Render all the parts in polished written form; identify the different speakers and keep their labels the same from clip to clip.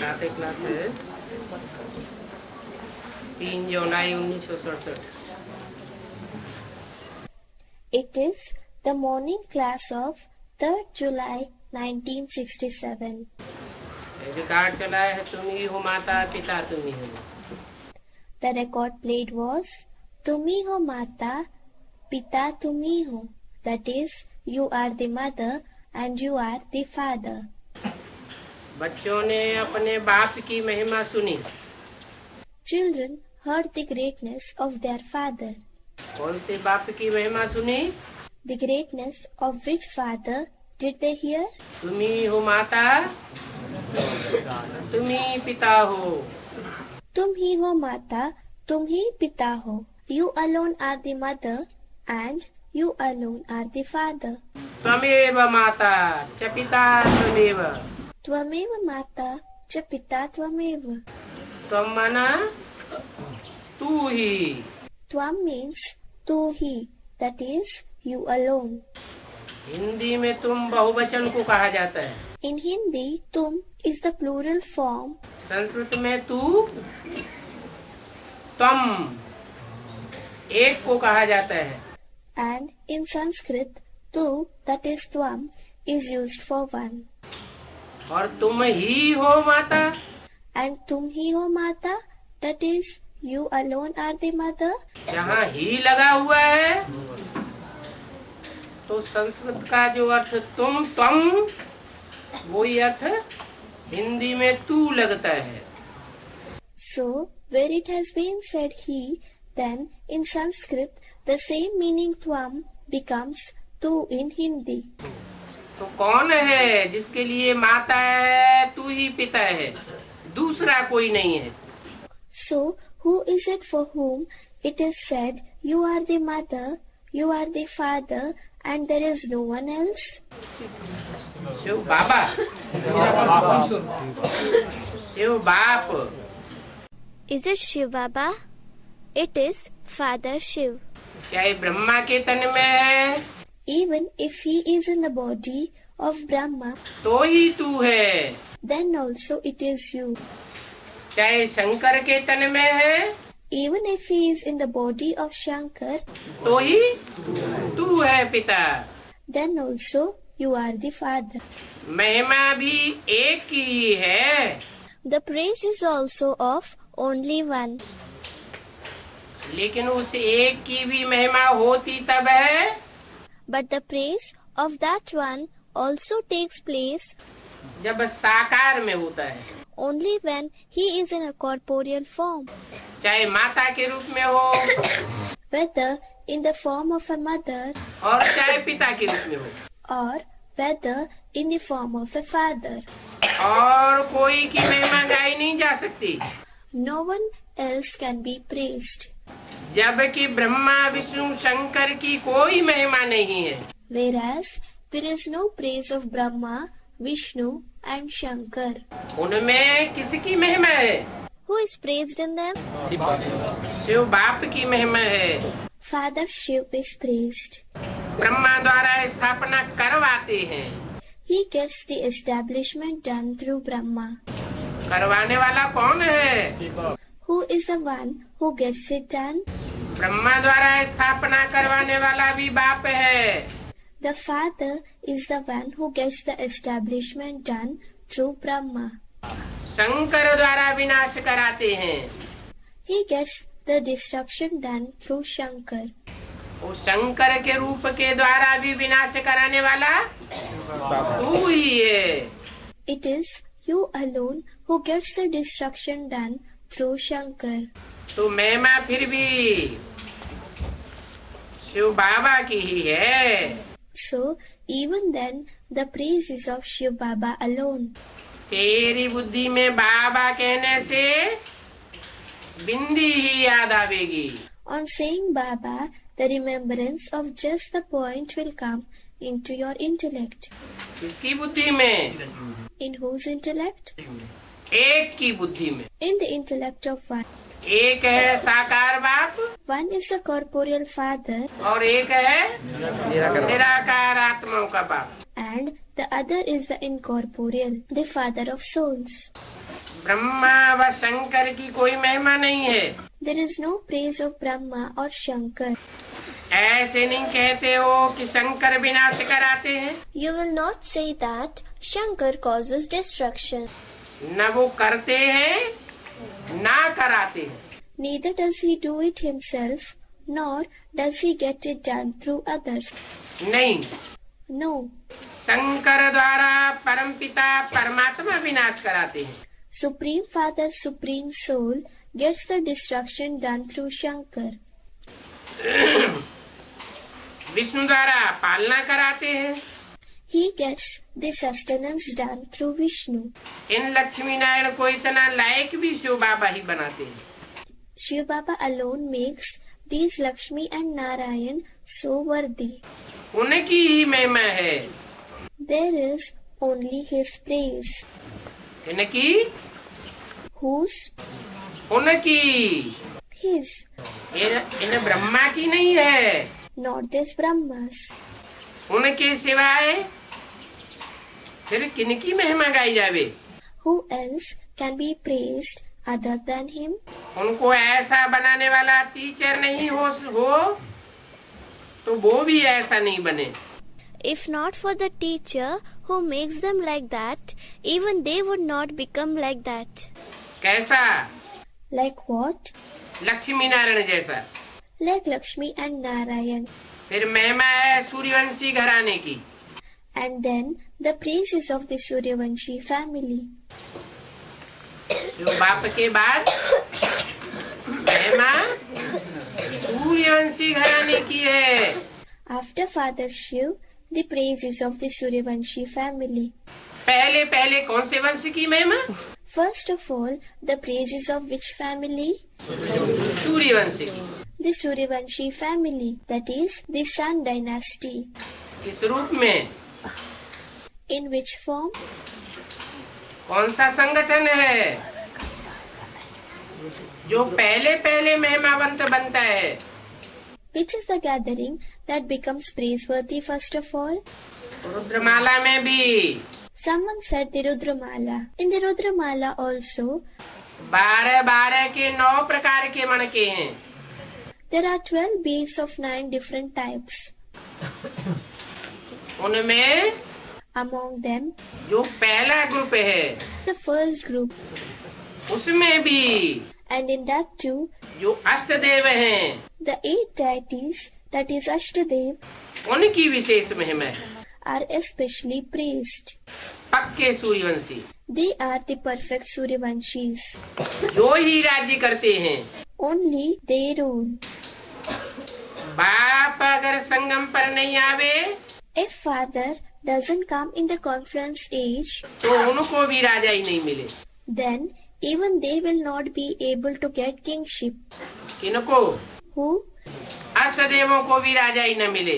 Speaker 1: खाते क्लास है 3 जुलाई 1967।
Speaker 2: It is the morning class of 3rd July 1967.
Speaker 1: Record चला है तुम ही हो माता पिता तुम ही हो।
Speaker 2: The record played was Tumi ho mata, pita tumi ho. That is, you are the mother and you are the father.
Speaker 1: बच्चों ने अपने बाप की महिमा सुनी।
Speaker 2: Children heard the greatness of their father.
Speaker 1: कौन से बाप की महिमा सुनी?
Speaker 2: The greatness of which father did they hear?
Speaker 1: तुम ही हो माता तुम ही पिता हो।
Speaker 2: तुम ही हो माता, तुम ही पिता हो. You alone are the mother and you alone are the father.
Speaker 1: त्वमेव माता च पिता त्वमेव।
Speaker 2: त्वमेव माता च पिता त्वमेव.
Speaker 1: त्वम माना तू ही।
Speaker 2: Tvam means tu hi, that is, you alone.
Speaker 1: Hindi में तुम बहुवचन को कहा जाता है।
Speaker 2: In Hindi, tum is the plural form.
Speaker 1: Sanskrit में तू त्वम एक को कहा जाता है।
Speaker 2: And in Sanskrit, tu, that is tvam, is used for one.
Speaker 1: और तुम ही हो माता।
Speaker 2: And tum hi ho mata, that is, you alone are the mother.
Speaker 1: जहाँ ही लगा हुआ है तो संस्कृत का जो अर्थ तुम त्वम वही अर्थ हिंदी में तू लगता है।
Speaker 2: So, where it has been said he, then in Sanskrit, the same meaning tvam becomes tu in Hindi.
Speaker 1: तो कौन है जिसके लिए माता है तू ही पिता है, दूसरा कोई नहीं है।
Speaker 2: So, who is it for whom it is said, you are the mother, you are the father, and there is no one else?
Speaker 1: Shiv बाबा, शिव बाप।
Speaker 2: Is it ShivBaba? It is Father Shiv.
Speaker 1: चाहे ब्रह्मा के तन में है
Speaker 2: Even if he is in the body of Brahma,
Speaker 1: तो ही तू है।
Speaker 2: then also it is you.
Speaker 1: चाहे शंकर के तन में है
Speaker 2: Even if he is in the body of Shankar,
Speaker 1: तो ही तू है पिता।
Speaker 2: then also you are the father.
Speaker 1: महिमा भी एक ही है।
Speaker 2: The praise is also of only one.
Speaker 1: लेकिन उस एक की भी महिमा होती तब है
Speaker 2: But the praise of that one also takes place
Speaker 1: जब साकार में होता है।
Speaker 2: only when he is in a corporeal form.
Speaker 1: चाहे माता के रूप में हो
Speaker 2: Whether in the form of a mother
Speaker 1: और चाहे पिता के रूप में हो
Speaker 2: or whether in the form of a father.
Speaker 1: और कोई की महिमा गाई नहीं जा सकती।
Speaker 2: No one else can be praised.
Speaker 1: जबकि ब्रह्मा विष्णु शंकर की कोई महिमा नहीं है।
Speaker 2: Whereas there is no praise of Brahma, Vishnu and Shankar.
Speaker 1: उनमें किसकी महिमा है?
Speaker 2: Who is praised in them?
Speaker 1: Shiv बाप की महिमा है।
Speaker 2: Father Shiv is praised.
Speaker 1: Brahma द्वारा स्थापना करवाते हैं।
Speaker 2: He gets the establishment done through Brahma.
Speaker 1: करवाने वाला कौन है?
Speaker 2: Who is the one who gets it done?
Speaker 1: Brahma द्वारा स्थापना करवाने वाला भी बाप है।
Speaker 2: The father is the one who gets the establishment done through Brahma.
Speaker 1: Shankar द्वारा विनाश कराते हैं।
Speaker 2: He gets the destruction done through Shankar.
Speaker 1: वो शंकर के रूप के द्वारा भी विनाश कराने वाला तू ही है।
Speaker 2: It is you alone who gets the destruction done through Shankar.
Speaker 1: तो महिमा फिर भी शिव बाबा की ही है।
Speaker 2: So, even then, the praise is of ShivBaba alone.
Speaker 1: तेरी बुद्धि में बाबा कहने से बिंदी ही याद आवेगी।
Speaker 2: On saying Baba, the remembrance of just the point will come into your intellect.
Speaker 1: किसकी बुद्धि में?
Speaker 2: In whose intellect?
Speaker 1: एक की बुद्धि में।
Speaker 2: In the intellect of one.
Speaker 1: एक है साकार बाप
Speaker 2: One is the corporeal father
Speaker 1: और एक है निराकार आत्माओं का बाप।
Speaker 2: and the other is the incorporeal, the father of souls.
Speaker 1: Brahma व शंकर की कोई महिमा नहीं है।
Speaker 2: There is no praise of Brahma or Shankar.
Speaker 1: ऐसे नहीं कहते हो कि शंकर विनाश कराते हैं।
Speaker 2: You will not say that Shankar causes destruction.
Speaker 1: न वो करते हैं ना कराते हैं।
Speaker 2: Neither does he do it himself, nor does he get it done through others.
Speaker 1: नहीं,
Speaker 2: No.
Speaker 1: शंकर द्वारा परमपिता परमात्मा विनाश कराते हैं।
Speaker 2: Supreme Father, Supreme Soul gets the destruction done through Shankar.
Speaker 1: Vishnu द्वारा पालना कराते हैं।
Speaker 2: He gets the sustenance done through Vishnu.
Speaker 1: इन लक्ष्मी नारायण को इतना लायक भी शिव बाबा ही बनाते हैं।
Speaker 2: ShivBaba alone makes these Lakshmi and Narayan so worthy.
Speaker 1: उनकी ही महिमा है।
Speaker 2: There is only his praise.
Speaker 1: इनकी,
Speaker 2: Whose?
Speaker 1: उनकी,
Speaker 2: His.
Speaker 1: इन ब्रह्मा की नहीं है।
Speaker 2: Not this Brahmas.
Speaker 1: उनके सिवाय फिर किनकी महिमा गाई जावे?
Speaker 2: Who else can be praised other than him?
Speaker 1: उनको ऐसा बनाने वाला टीचर नहीं हो तो वो भी ऐसा नहीं बने।
Speaker 2: If not for the teacher who makes them like that, even they would not become like that.
Speaker 1: कैसा?
Speaker 2: Like what?
Speaker 1: लक्ष्मी नारायण जैसा।
Speaker 2: Like Lakshmi and Narayan.
Speaker 1: फिर महिमा है सूर्यवंशी घराने की।
Speaker 2: And then the praises of the Suryavanshi family.
Speaker 1: Shiv बाप के बाद महिमा सूर्यवंशी घराने की है।
Speaker 2: After Father Shiv, the praises of the Suryavanshi family.
Speaker 1: पहले पहले कौन से वंश की महिमा?
Speaker 2: First of all, the praises of which family?
Speaker 1: Suryavanshi की।
Speaker 2: The Suryavanshi family, that is, the Sun dynasty.
Speaker 1: किस रूप में?
Speaker 2: In which form?
Speaker 1: कौन सा संगठन है जो पहले पहले महिमावंत बनता है?
Speaker 2: Which is the gathering that becomes praiseworthy first of all?
Speaker 1: रुद्रमाला में भी
Speaker 2: Someone said the Rudramala. In the Rudramala also,
Speaker 1: 12 के 9 प्रकार के मणके हैं।
Speaker 2: there are 12 beads of 9 different types.
Speaker 1: उनमें
Speaker 2: Among them,
Speaker 1: जो पहला ग्रुप है
Speaker 2: the first group,
Speaker 1: उसमें भी
Speaker 2: and in that too,
Speaker 1: जो अष्टदेव हैं
Speaker 2: the 8 deities, that is Ashtadev,
Speaker 1: उनकी विशेष महिमा है।
Speaker 2: are especially praised.
Speaker 1: पक्के Suryavanshi
Speaker 2: They are the perfect Suryavanshis.
Speaker 1: जो ही राज्य करते हैं।
Speaker 2: Only they rule.
Speaker 1: बाप अगर संगम पर नहीं आवे
Speaker 2: If Father doesn't come in the conference age,
Speaker 1: तो उनको भी राजा ही नहीं मिले।
Speaker 2: then even they will not be able to get kingship.
Speaker 1: किनको?
Speaker 2: Who?
Speaker 1: अष्टदेवों को भी राजा ही न मिले।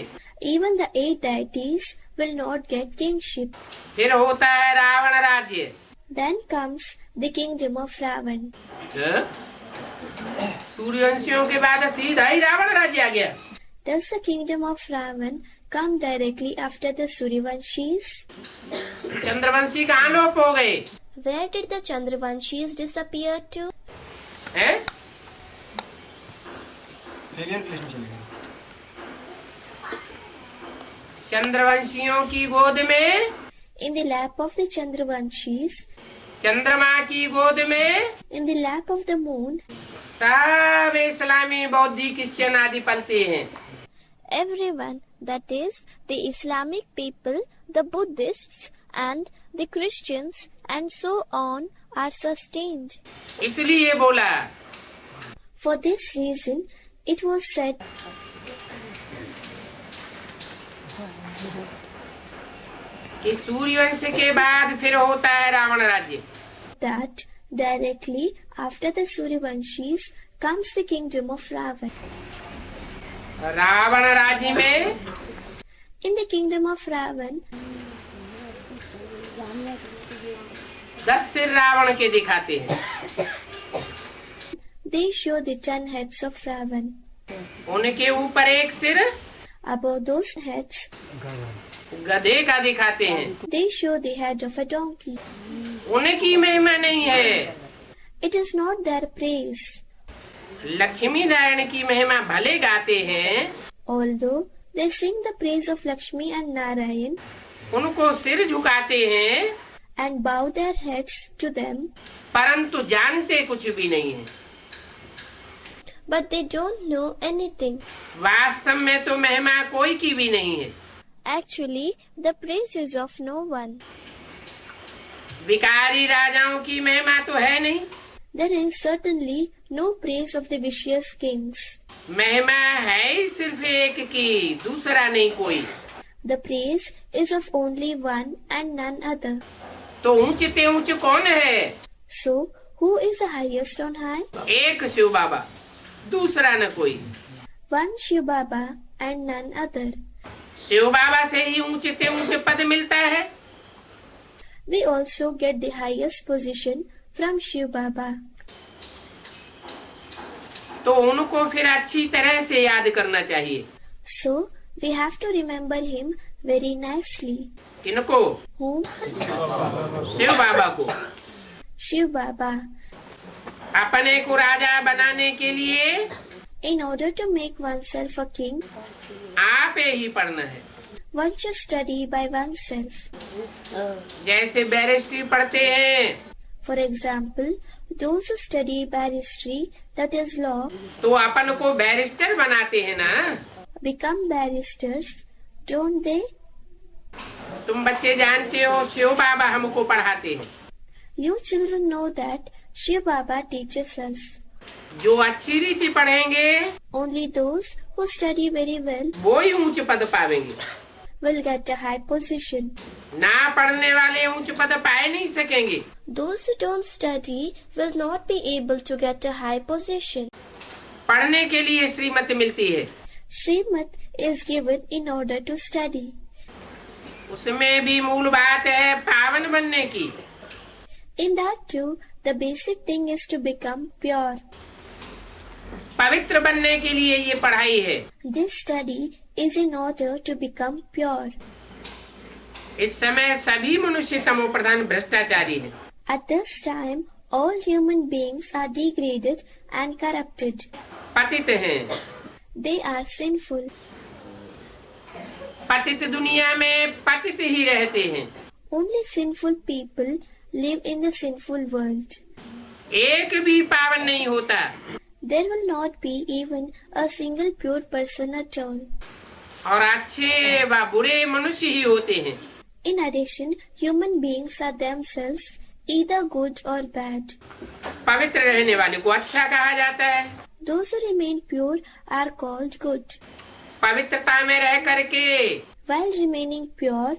Speaker 2: Even the 8 deities will not get kingship.
Speaker 1: फिर होता है रावण राज्य।
Speaker 2: Then comes the kingdom of Ravan.
Speaker 1: सूर्यवंशियों के बाद सीधा ही रावण राज्य आ गया।
Speaker 2: Does the kingdom of Ravan come directly after the Suryavanshis?
Speaker 1: Chandravanshi कहाँ लोप हो गए?
Speaker 2: Where did the Chandravanshis disappear to?
Speaker 1: हैं? चंद्रवंशियों की गोद में,
Speaker 2: In the lap of the Chandravanshis,
Speaker 1: चंद्रमा की गोद में
Speaker 2: in the lap of the moon,
Speaker 1: सब इस्लामी बौद्धिक क्रिश्चियन आदि पलते हैं।
Speaker 2: everyone, that is, the Islamic people, the Buddhists, and the Christians, and so on, are sustained.
Speaker 1: इसलिए बोला
Speaker 2: For this reason, it was said,
Speaker 1: कि सूर्यवंश के बाद फिर होता है रावण राज्य।
Speaker 2: that directly after the Suryavanshis comes the kingdom of Ravan.
Speaker 1: Ravan राज्य में
Speaker 2: In the kingdom of Ravan,
Speaker 1: 10 सिर रावण के दिखाते हैं।
Speaker 2: they show the 10 heads of Ravan.
Speaker 1: उनके ऊपर एक सिर
Speaker 2: Above those heads,
Speaker 1: गधे का दिखाते हैं।
Speaker 2: they show the head of a donkey.
Speaker 1: उनकी महिमा नहीं है।
Speaker 2: It is not their praise.
Speaker 1: Lakshmi Narayan की महिमा भले गाते हैं,
Speaker 2: Although they sing the praise of Lakshmi and Narayan
Speaker 1: उनको सिर झुकाते हैं,
Speaker 2: and bow their heads to them,
Speaker 1: परंतु जानते कुछ भी नहीं है।
Speaker 2: but they don't know anything.
Speaker 1: वास्तव में तो महिमा कोई की भी नहीं है।
Speaker 2: Actually, the praise is of no one.
Speaker 1: विकारी राजाओं की महिमा तो है नहीं।
Speaker 2: There is certainly no praise of the vicious kings.
Speaker 1: महिमा है ही सिर्फ एक की, दूसरा नहीं कोई।
Speaker 2: The praise is of only one and none other.
Speaker 1: तो ऊंचते ऊंच कौन है?
Speaker 2: So, who is the highest on high?
Speaker 1: एक शिव बाबा, दूसरा न कोई।
Speaker 2: One ShivBaba and none other.
Speaker 1: Shiv बाबा से ही ऊंचते ऊंच पद मिलता है।
Speaker 2: We also get the highest position from ShivBaba.
Speaker 1: तो उनको फिर अच्छी तरह से याद करना चाहिए।
Speaker 2: So, we have to remember him very nicely.
Speaker 1: किनको?
Speaker 2: Whom?
Speaker 1: शिव बाबा को।
Speaker 2: ShivBaba.
Speaker 1: अपने को राजा बनाने के लिए
Speaker 2: In order to make oneself a king,
Speaker 1: आप ही पढ़ना है।
Speaker 2: one should study by oneself.
Speaker 1: जैसे बैरिस्ट्री पढ़ते हैं,
Speaker 2: For example, those who study barristry, that is law,
Speaker 1: तो अपन को बैरिस्टर बनाते हैं ना।
Speaker 2: become barristers, don't they?
Speaker 1: तुम बच्चे जानते हो शिव बाबा हमको पढ़ाते हैं।
Speaker 2: You children know that ShivBaba teaches us.
Speaker 1: जो अच्छी रीति पढ़ेंगे
Speaker 2: Only those who study very well
Speaker 1: वो ही ऊंच पद पावेंगे।
Speaker 2: will get a high position.
Speaker 1: ना पढ़ने वाले ऊंच पद पाए नहीं सकेंगे।
Speaker 2: Those who don't study will not be able to get a high position.
Speaker 1: पढ़ने के लिए श्रीमत मिलती है,
Speaker 2: Srimat is given in order to study.
Speaker 1: उसमें भी मूल बात है पावन बनने की।
Speaker 2: In that too, the basic thing is to become pure.
Speaker 1: पवित्र बनने के लिए ये पढ़ाई है।
Speaker 2: This study is in order to become pure.
Speaker 1: इस समय सभी मनुष्य तमो प्रधान भ्रष्टाचारी हैं।
Speaker 2: At this time, all human beings are degraded and corrupted.
Speaker 1: पतित हैं।
Speaker 2: They are sinful.
Speaker 1: पतित दुनिया में पतित ही रहते हैं।
Speaker 2: Only sinful people live in the sinful world.
Speaker 1: एक भी पावन नहीं होता।
Speaker 2: There will not be even a single pure person at all.
Speaker 1: और अच्छे व बुरे मनुष्य ही होते हैं।
Speaker 2: In addition, human beings are themselves either good or bad.
Speaker 1: पवित्र रहने वाले को अच्छा कहा जाता है।
Speaker 2: Those who remain pure are called good.
Speaker 1: पवित्रता में रह करके,
Speaker 2: While remaining pure,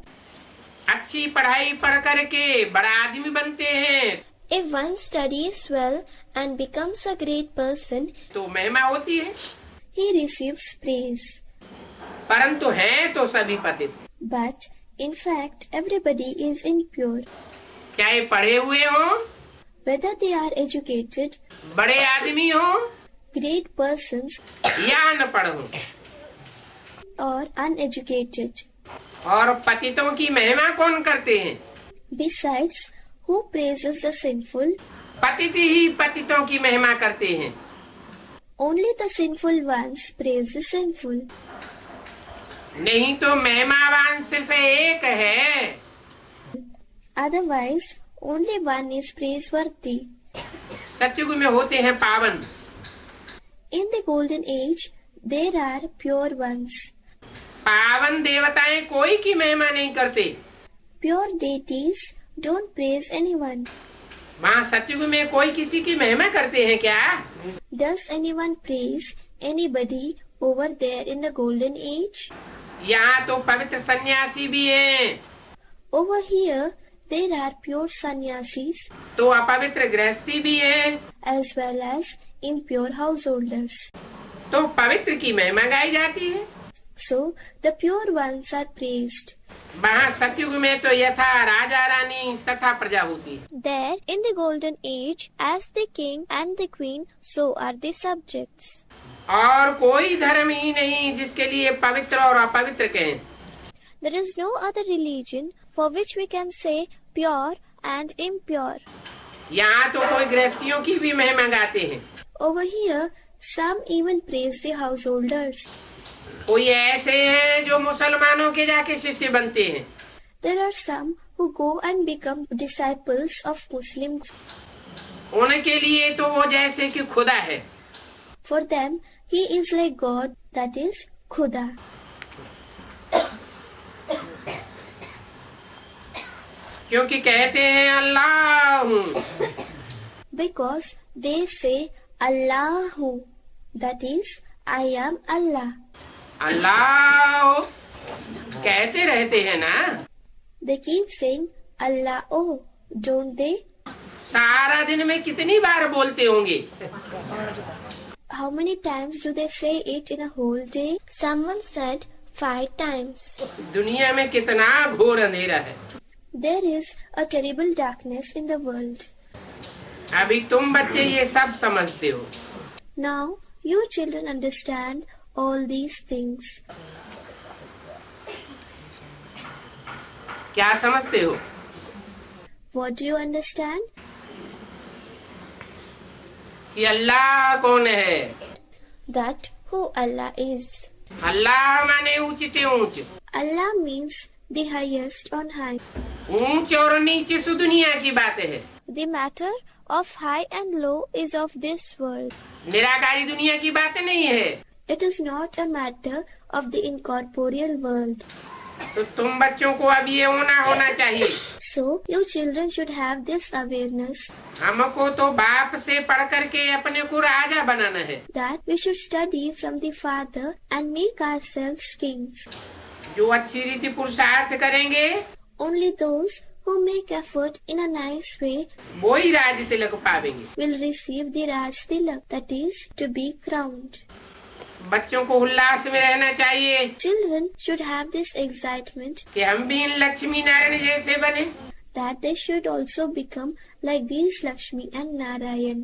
Speaker 1: अच्छी पढ़ाई पढ़ करके बड़ा आदमी बनते हैं,
Speaker 2: if one studies well and becomes a great person,
Speaker 1: तो महिमा होती है।
Speaker 2: he receives praise.
Speaker 1: परंतु हैं तो सभी पतित।
Speaker 2: But in fact, everybody is impure.
Speaker 1: चाहे पढ़े हुए हो,
Speaker 2: Whether they are educated,
Speaker 1: बड़े आदमी हो
Speaker 2: great persons,
Speaker 1: या अनपढ़ हो।
Speaker 2: or uneducated.
Speaker 1: और पतितों की महिमा कौन करते हैं?
Speaker 2: Besides, who praises the sinful?
Speaker 1: पतित ही पतितों की महिमा करते हैं।
Speaker 2: Only the sinful ones praise the sinful.
Speaker 1: नहीं तो महिमावान सिर्फ एक है।
Speaker 2: Otherwise, only one is praiseworthy.
Speaker 1: सतयुग में होते हैं पावन।
Speaker 2: In the golden age, there are pure ones.
Speaker 1: पावन देवताएं कोई की महिमा नहीं करते।
Speaker 2: Pure deities don't praise anyone.
Speaker 1: वहाँ सतयुग में कोई किसी की महिमा करते हैं क्या?
Speaker 2: Does anyone praise anybody over there in the golden age?
Speaker 1: यहाँ तो पवित्र सन्यासी भी हैं,
Speaker 2: Over here, there are pure sannyasis
Speaker 1: तो अपवित्र गृहस्थी भी है,
Speaker 2: as well as impure householders.
Speaker 1: तो पवित्र की महिमा गाई जाती है।
Speaker 2: So, the pure ones are praised.
Speaker 1: वहाँ सतयुग में तो यथा राजा रानी तथा प्रजा होती है।
Speaker 2: There, in the golden age, as the king and the queen, so are the subjects.
Speaker 1: और कोई धर्म ही नहीं जिसके लिए पवित्र और अपवित्र कहें।
Speaker 2: There is no other religion for which we can say pure and impure.
Speaker 1: यहाँ तो कोई गृहस्थियों की भी महिमा गाते हैं।
Speaker 2: Over here, some even praise the householders.
Speaker 1: कोई ऐसे हैं जो मुसलमानों के जाके शिष्य बनते हैं।
Speaker 2: There are some who go and become disciples of Muslims.
Speaker 1: उनके लिए तो वो जैसे कि खुदा है।
Speaker 2: For them, he is like God, that is, Khuda.
Speaker 1: क्योंकि कहते हैं अल्लाह हूँ।
Speaker 2: Because they say Allahu, that is, I am Allah.
Speaker 1: अल्लाह कहते रहते हैं ना।
Speaker 2: They keep saying Allah, oh, don't they?
Speaker 1: सारा दिन में कितनी बार बोलते होंगे?
Speaker 2: How many times do they say it in a whole day? Someone said 5 times.
Speaker 1: दुनिया में कितना घोर अंधेरा है।
Speaker 2: There is a terrible darkness in the world.
Speaker 1: अभी तुम बच्चे ये सब समझते हो।
Speaker 2: Now, you children understand all these things.
Speaker 1: क्या समझते हो?
Speaker 2: What do you understand?
Speaker 1: कि अल्लाह कौन है?
Speaker 2: That who Allah is.
Speaker 1: अल्लाह माने ऊंचते ऊंच।
Speaker 2: Allah means the highest on high.
Speaker 1: ऊंच और नीचे सो दुनिया की बात है।
Speaker 2: The matter of high and low is of this world.
Speaker 1: निराकारी दुनिया की बात नहीं है।
Speaker 2: It is not a matter of the incorporeal world.
Speaker 1: तो तुम बच्चों को अब ये होना चाहिए।
Speaker 2: So, you children should have this awareness
Speaker 1: हमको तो बाप से पढ़ करके अपने को राजा बनाना है।
Speaker 2: that we should study from the Father and make ourselves kings.
Speaker 1: जो अच्छी रीति पुरुषार्थ करेंगे
Speaker 2: Only those who make effort in a nice way
Speaker 1: वो ही Raj Tilak पावेंगे।
Speaker 2: will receive the Raj Tilak, that is, to be crowned.
Speaker 1: बच्चों को उल्लास में रहना चाहिए
Speaker 2: Children should have this excitement
Speaker 1: कि हम भी इन लक्ष्मी नारायण जैसे बने।
Speaker 2: that they should also become like these Lakshmi and Narayan.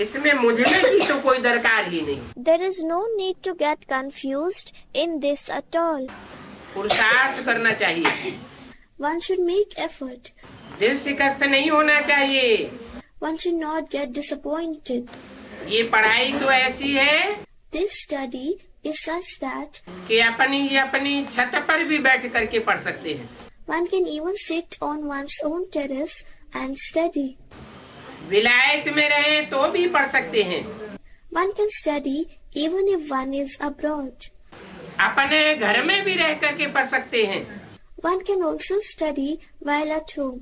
Speaker 1: इसमें मुझमें की तो कोई दरकार ही नहीं।
Speaker 2: There is no need to get confused in this at all.
Speaker 1: पुरुषार्थ करना चाहिए।
Speaker 2: One should make effort.
Speaker 1: दिल शिकस्त नहीं होना चाहिए।
Speaker 2: One should not get disappointed.
Speaker 1: ये पढ़ाई तो ऐसी है
Speaker 2: This study is such that
Speaker 1: कि अपनी छत पर भी बैठ करके पढ़ सकते हैं।
Speaker 2: one can even sit on one's own terrace and study.
Speaker 1: विलायत में रहे तो भी पढ़ सकते हैं।
Speaker 2: One can study even if one is abroad.
Speaker 1: अपने घर में भी रह करके पढ़ सकते हैं।
Speaker 2: One can also study while at home.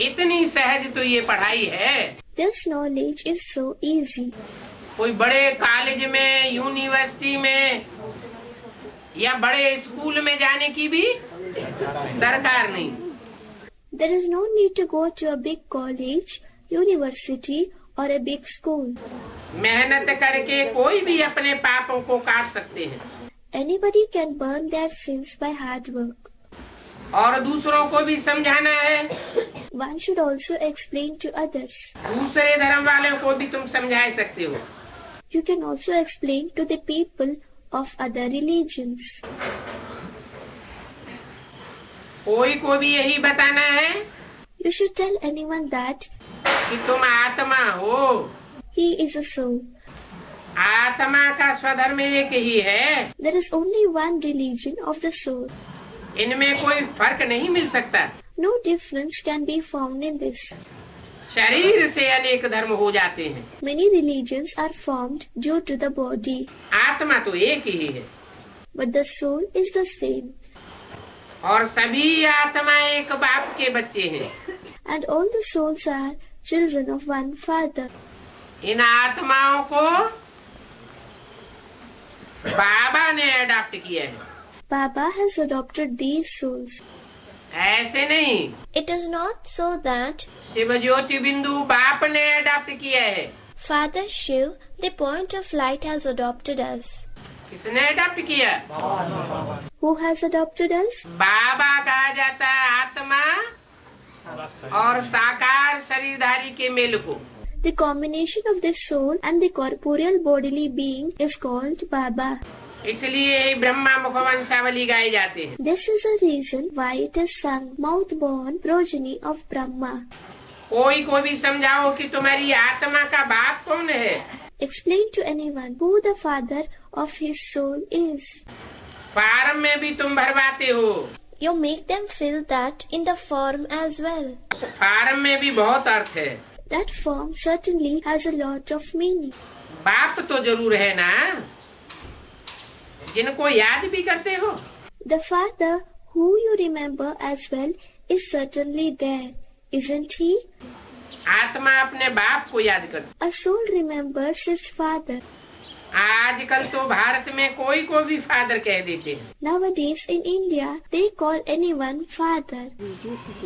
Speaker 1: इतनी सहज तो ये पढ़ाई है।
Speaker 2: This knowledge is so easy.
Speaker 1: कोई बड़े कॉलेज में, यूनिवर्सिटी में या बड़े स्कूल में जाने की भी दरकार नहीं।
Speaker 2: There is no need to go to a big college, university or a big school.
Speaker 1: मेहनत करके कोई भी अपने पापों को काट सकते हैं।
Speaker 2: Anybody can burn their sins by hard work.
Speaker 1: और दूसरों को भी समझाना है।
Speaker 2: One should also explain to others.
Speaker 1: दूसरे धर्म वालों को भी तुम समझा सकते हो।
Speaker 2: You can also explain to the people of other religions.
Speaker 1: कोई को भी यही बताना है
Speaker 2: You should tell anyone that
Speaker 1: कि तुम आत्मा हो।
Speaker 2: he is a soul.
Speaker 1: आत्मा का स्वधर्म एक ही है।
Speaker 2: There is only one religion of the soul.
Speaker 1: इनमें कोई फर्क नहीं मिल सकता।
Speaker 2: No difference can be found in this.
Speaker 1: शरीर से अनेक धर्म हो जाते हैं।
Speaker 2: Many religions are formed due to the body,
Speaker 1: आत्मा तो एक ही है
Speaker 2: but the soul is the same.
Speaker 1: और सभी आत्मा एक बाप के बच्चे हैं।
Speaker 2: And all the souls are children of one Father.
Speaker 1: इन आत्माओं को बाबा ने अडॉप्ट किया है।
Speaker 2: Baba has adopted these souls.
Speaker 1: ऐसे नहीं।
Speaker 2: It is not so that
Speaker 1: Shiv ज्योति बिंदु बाप ने अडॉप्ट किया है।
Speaker 2: Father Shiv, the point of light, has adopted us.
Speaker 1: किसने अडॉप्ट किया?
Speaker 2: Who has adopted us?
Speaker 1: बाबा कहा जाता है आत्मा और साकार शरीरधारी के मेल को।
Speaker 2: The combination of the soul and the corporeal bodily being is called Baba.
Speaker 1: इसलिए ब्रह्मा मुख वंशावली गाए जाते हैं।
Speaker 2: This is the reason why it is sung mouth-born progeny of Brahma.
Speaker 1: कोई को भी समझाओ कि तुम्हारी आत्मा का बाप कौन है।
Speaker 2: Explain to anyone who the father of his soul is.
Speaker 1: Form में भी तुम भरवाते हो।
Speaker 2: You make them fill that in the form as well.
Speaker 1: Form में भी बहुत अर्थ है।
Speaker 2: That form certainly has a lot of meaning.
Speaker 1: बाप तो जरूर है ना, जिनको याद भी करते हो।
Speaker 2: The father who you remember as well is certainly there, isn't he?
Speaker 1: आत्मा अपने बाप को याद करती।
Speaker 2: A soul remembers its father.
Speaker 1: आजकल तो भारत में कोई को भी फादर कह देते हैं।
Speaker 2: Nowadays in India, they call anyone father.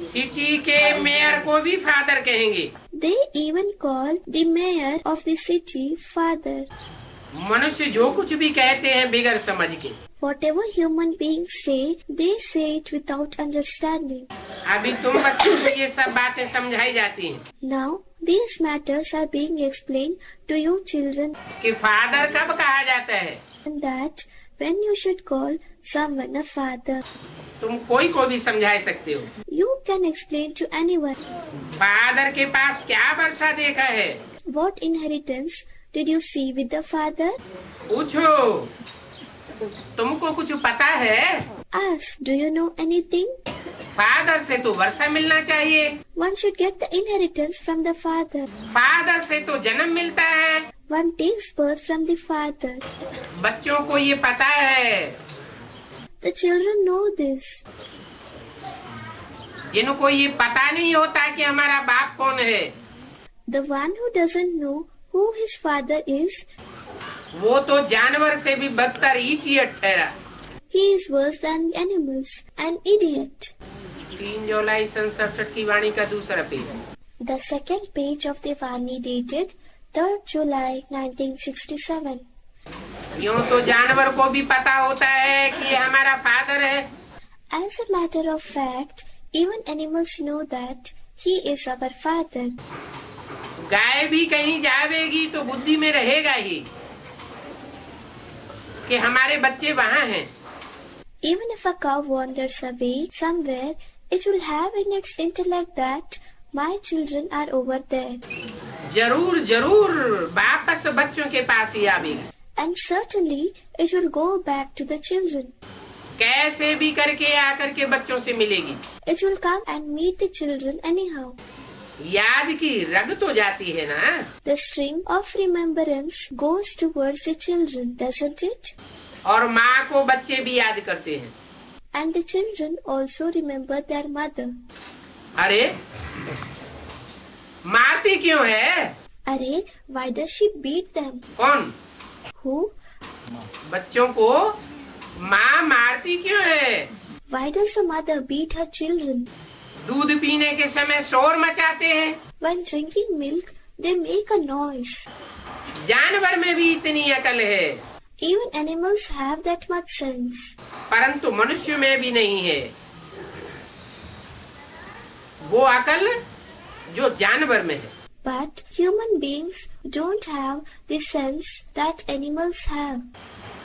Speaker 1: City के मेयर को भी फादर कहेंगे।
Speaker 2: They even call the mayor of the city father.
Speaker 1: मनुष्य जो कुछ भी कहते हैं बिगर समझ के।
Speaker 2: Whatever human beings say, they say it without understanding.
Speaker 1: अभी तुम बच्चों को ये सब बातें समझाई जाती हैं।
Speaker 2: Now, these matters are being explained to you children.
Speaker 1: कि फादर कब कहा जाता है।
Speaker 2: And that when you should call someone a father.
Speaker 1: तुम कोई को भी समझा सकते हो।
Speaker 2: You can explain to anyone.
Speaker 1: Father के पास क्या वर्षा देखा है।
Speaker 2: What inheritance did you see with the father?
Speaker 1: पूछो, तुमको कुछ पता है।
Speaker 2: Ask, do you know anything?
Speaker 1: Father से तो वर्षा मिलना चाहिए।
Speaker 2: One should get the inheritance from the father.
Speaker 1: Father से तो जन्म मिलता है।
Speaker 2: One takes birth from the father.
Speaker 1: बच्चों को ये पता है।
Speaker 2: The children know this.
Speaker 1: जिनको ये पता नहीं होता कि हमारा बाप कौन है,
Speaker 2: The one who doesn't know who his father is,
Speaker 1: वो तो जानवर से भी बदतर इडियट ठहरा।
Speaker 2: he is worse than animals, an idiot.
Speaker 1: 3 जुलाई 1967 की वाणी का दूसरा page.
Speaker 2: The second page of the Vani dated 3rd July 1967.
Speaker 1: यूँ तो जानवर को भी पता होता है कि ये हमारा फादर है।
Speaker 2: As a matter of fact, even animals know that he is our father.
Speaker 1: गाय भी कहीं जावेगी तो बुद्धि में रहेगा ही कि हमारे बच्चे वहाँ हैं।
Speaker 2: Even if a cow wanders away somewhere, it will have in its intellect that my children are over there.
Speaker 1: जरूर जरूर वापस बच्चों के पास ही आवेगी।
Speaker 2: And certainly it will go back to the children.
Speaker 1: कैसे भी करके आकर के बच्चों से मिलेगी।
Speaker 2: It will come and meet the children anyhow.
Speaker 1: याद की रग तो जाती है ना।
Speaker 2: The string of remembrance goes towards the children, doesn't it?
Speaker 1: और माँ को बच्चे भी याद करते हैं।
Speaker 2: And the children also remember their mother.
Speaker 1: अरे मारती क्यों है?
Speaker 2: अरे, why does she beat them?
Speaker 1: कौन?
Speaker 2: Who?
Speaker 1: बच्चों को माँ मारती क्यों है?
Speaker 2: Why does the mother beat her children?
Speaker 1: दूध पीने के समय शोर मचाते हैं।
Speaker 2: When drinking milk, they make a noise.
Speaker 1: जानवर में भी इतनी अकल है।
Speaker 2: Even animals have that much sense.
Speaker 1: परंतु मनुष्य में भी नहीं है वो अकल जो जानवर में है।
Speaker 2: But human beings don't have the sense that animals have.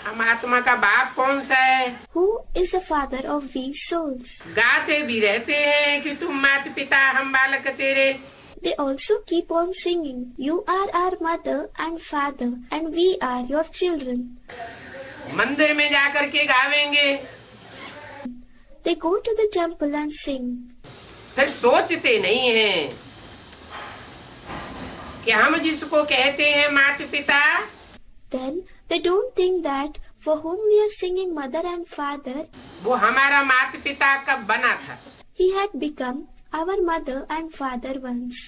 Speaker 1: हम आत्मा का बाप कौन सा है?
Speaker 2: Who is the father of these souls?
Speaker 1: गाते भी रहते हैं कि तुम माता पिता हम बालक तेरे।
Speaker 2: They also keep on singing, you are our mother and father and we are your children.
Speaker 1: मंदिर में जाकर के गावेंगे।
Speaker 2: They go to the temple and sing.
Speaker 1: फिर सोचते नहीं हैं कि हम जिसको कहते हैं माता पिता,
Speaker 2: Then they don't think that for whom we are singing mother and father,
Speaker 1: वो हमारा माता पिता कब बना था।
Speaker 2: he had become our mother and father once.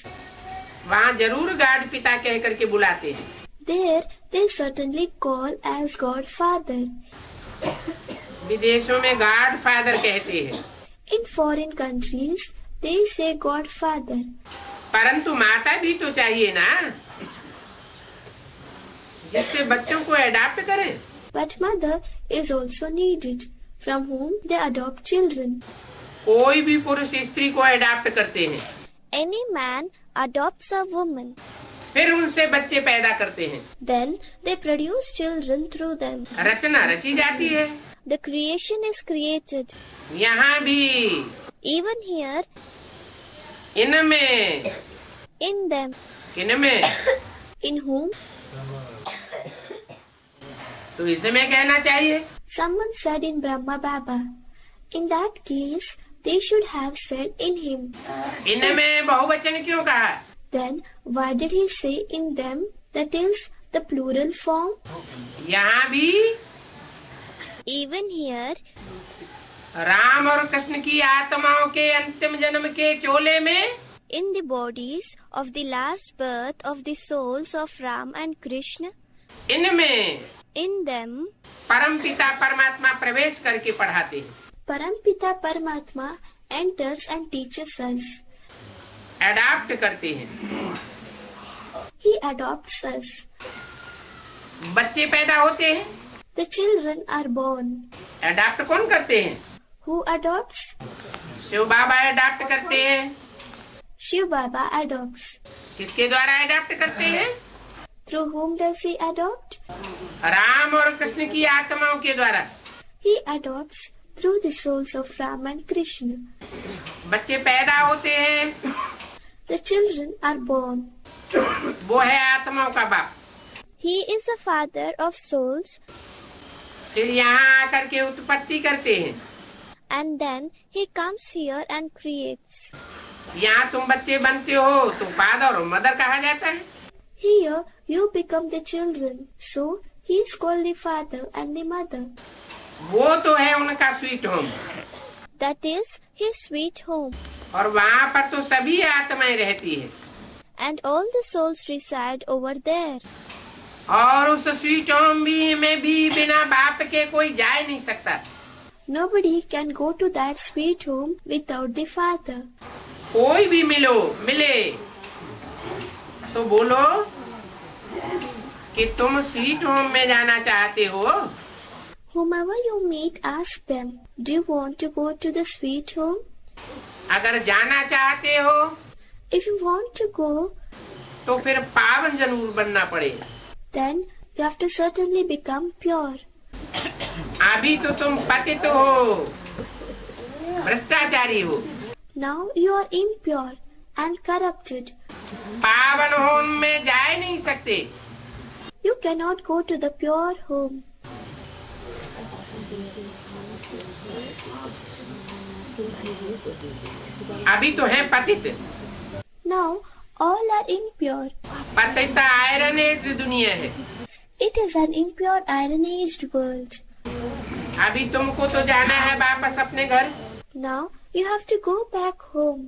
Speaker 1: वहाँ जरूर गाड पिता कह करके बुलाते हैं।
Speaker 2: There they certainly call as God Father.
Speaker 1: विदेशों में गॉड फादर कहते हैं।
Speaker 2: In foreign countries, they say God Father.
Speaker 1: परंतु माता भी तो चाहिए ना, जिससे बच्चों को अडॉप्ट करें।
Speaker 2: But mother is also needed, from whom they adopt children.
Speaker 1: कोई भी पुरुष स्त्री को अडॉप्ट करते हैं।
Speaker 2: Any man adopts a woman.
Speaker 1: फिर उनसे बच्चे पैदा करते हैं।
Speaker 2: Then they produce children through them.
Speaker 1: रचना रची जाती है।
Speaker 2: The creation is created.
Speaker 1: यहाँ भी
Speaker 2: Even here,
Speaker 1: इनमें,
Speaker 2: in them,
Speaker 1: किनमें,
Speaker 2: in whom?
Speaker 1: तो इसमें कहना चाहिए
Speaker 2: Someone said in Brahma Baba. In that case, they should have said in him.
Speaker 1: इनमें बहुवचन क्यों कहा?
Speaker 2: Then why did he say in them? That is the plural form.
Speaker 1: यहाँ भी
Speaker 2: Even here,
Speaker 1: राम और कृष्ण की आत्माओं के अंतिम जन्म के चोले में
Speaker 2: in the bodies of the last birth of the souls of Ram and Krishna,
Speaker 1: इनमें
Speaker 2: in them,
Speaker 1: परम पिता परमात्मा प्रवेश करके पढ़ाते हैं।
Speaker 2: Parampita Paramatma enters and teaches us.
Speaker 1: Adopt करते हैं।
Speaker 2: He adopts us.
Speaker 1: बच्चे पैदा होते हैं।
Speaker 2: The children are born.
Speaker 1: Adopt कौन करते हैं?
Speaker 2: Who adopts?
Speaker 1: Shiv Baba adopt करते हैं।
Speaker 2: ShivBaba adopts.
Speaker 1: किसके द्वारा अडॉप्ट करते हैं?
Speaker 2: Through whom does he adopt?
Speaker 1: Ram और कृष्ण की आत्माओं के द्वारा।
Speaker 2: He adopts through the souls of Ram and Krishna.
Speaker 1: बच्चे पैदा होते हैं।
Speaker 2: The children are born.
Speaker 1: वो है आत्माओं का बाप।
Speaker 2: He is the father of souls,
Speaker 1: फिर यहाँ आकर के उत्पत्ति करते हैं।
Speaker 2: and then he comes here and creates.
Speaker 1: यहाँ तुम बच्चे बनते हो तो फादर और मदर कहा जाता है।
Speaker 2: Here you become the children, so he is called the father and the mother.
Speaker 1: वो तो है उनका sweet home.
Speaker 2: That is his sweet home,
Speaker 1: और वहाँ पर तो सभी आत्माएं रहती है।
Speaker 2: and all the souls reside over there.
Speaker 1: और उस स्वीट होम में भी बिना बाप के कोई जा नहीं सकता।
Speaker 2: Nobody can go to that sweet home without the father.
Speaker 1: कोई भी मिले तो बोलो कि तुम स्वीट होम में जाना चाहते हो।
Speaker 2: Whomever you meet, ask them, do you want to go to the sweet home?
Speaker 1: अगर जाना चाहते हो
Speaker 2: If you want to go,
Speaker 1: तो फिर पावन जरूर बनना पड़ेगा।
Speaker 2: then you have to certainly become pure.
Speaker 1: अभी तो तुम पतित हो, भ्रष्टाचारी हो।
Speaker 2: Now you are impure and corrupted.
Speaker 1: पावन होम में जा नहीं सकते।
Speaker 2: You cannot go to the pure home.
Speaker 1: अभी तो है पतित।
Speaker 2: Now all are impure.
Speaker 1: पतित आयरन एज दुनिया है।
Speaker 2: It is an impure iron-aged world.
Speaker 1: अभी तुमको तो जाना है वापस अपने घर।
Speaker 2: Now you have to go back home.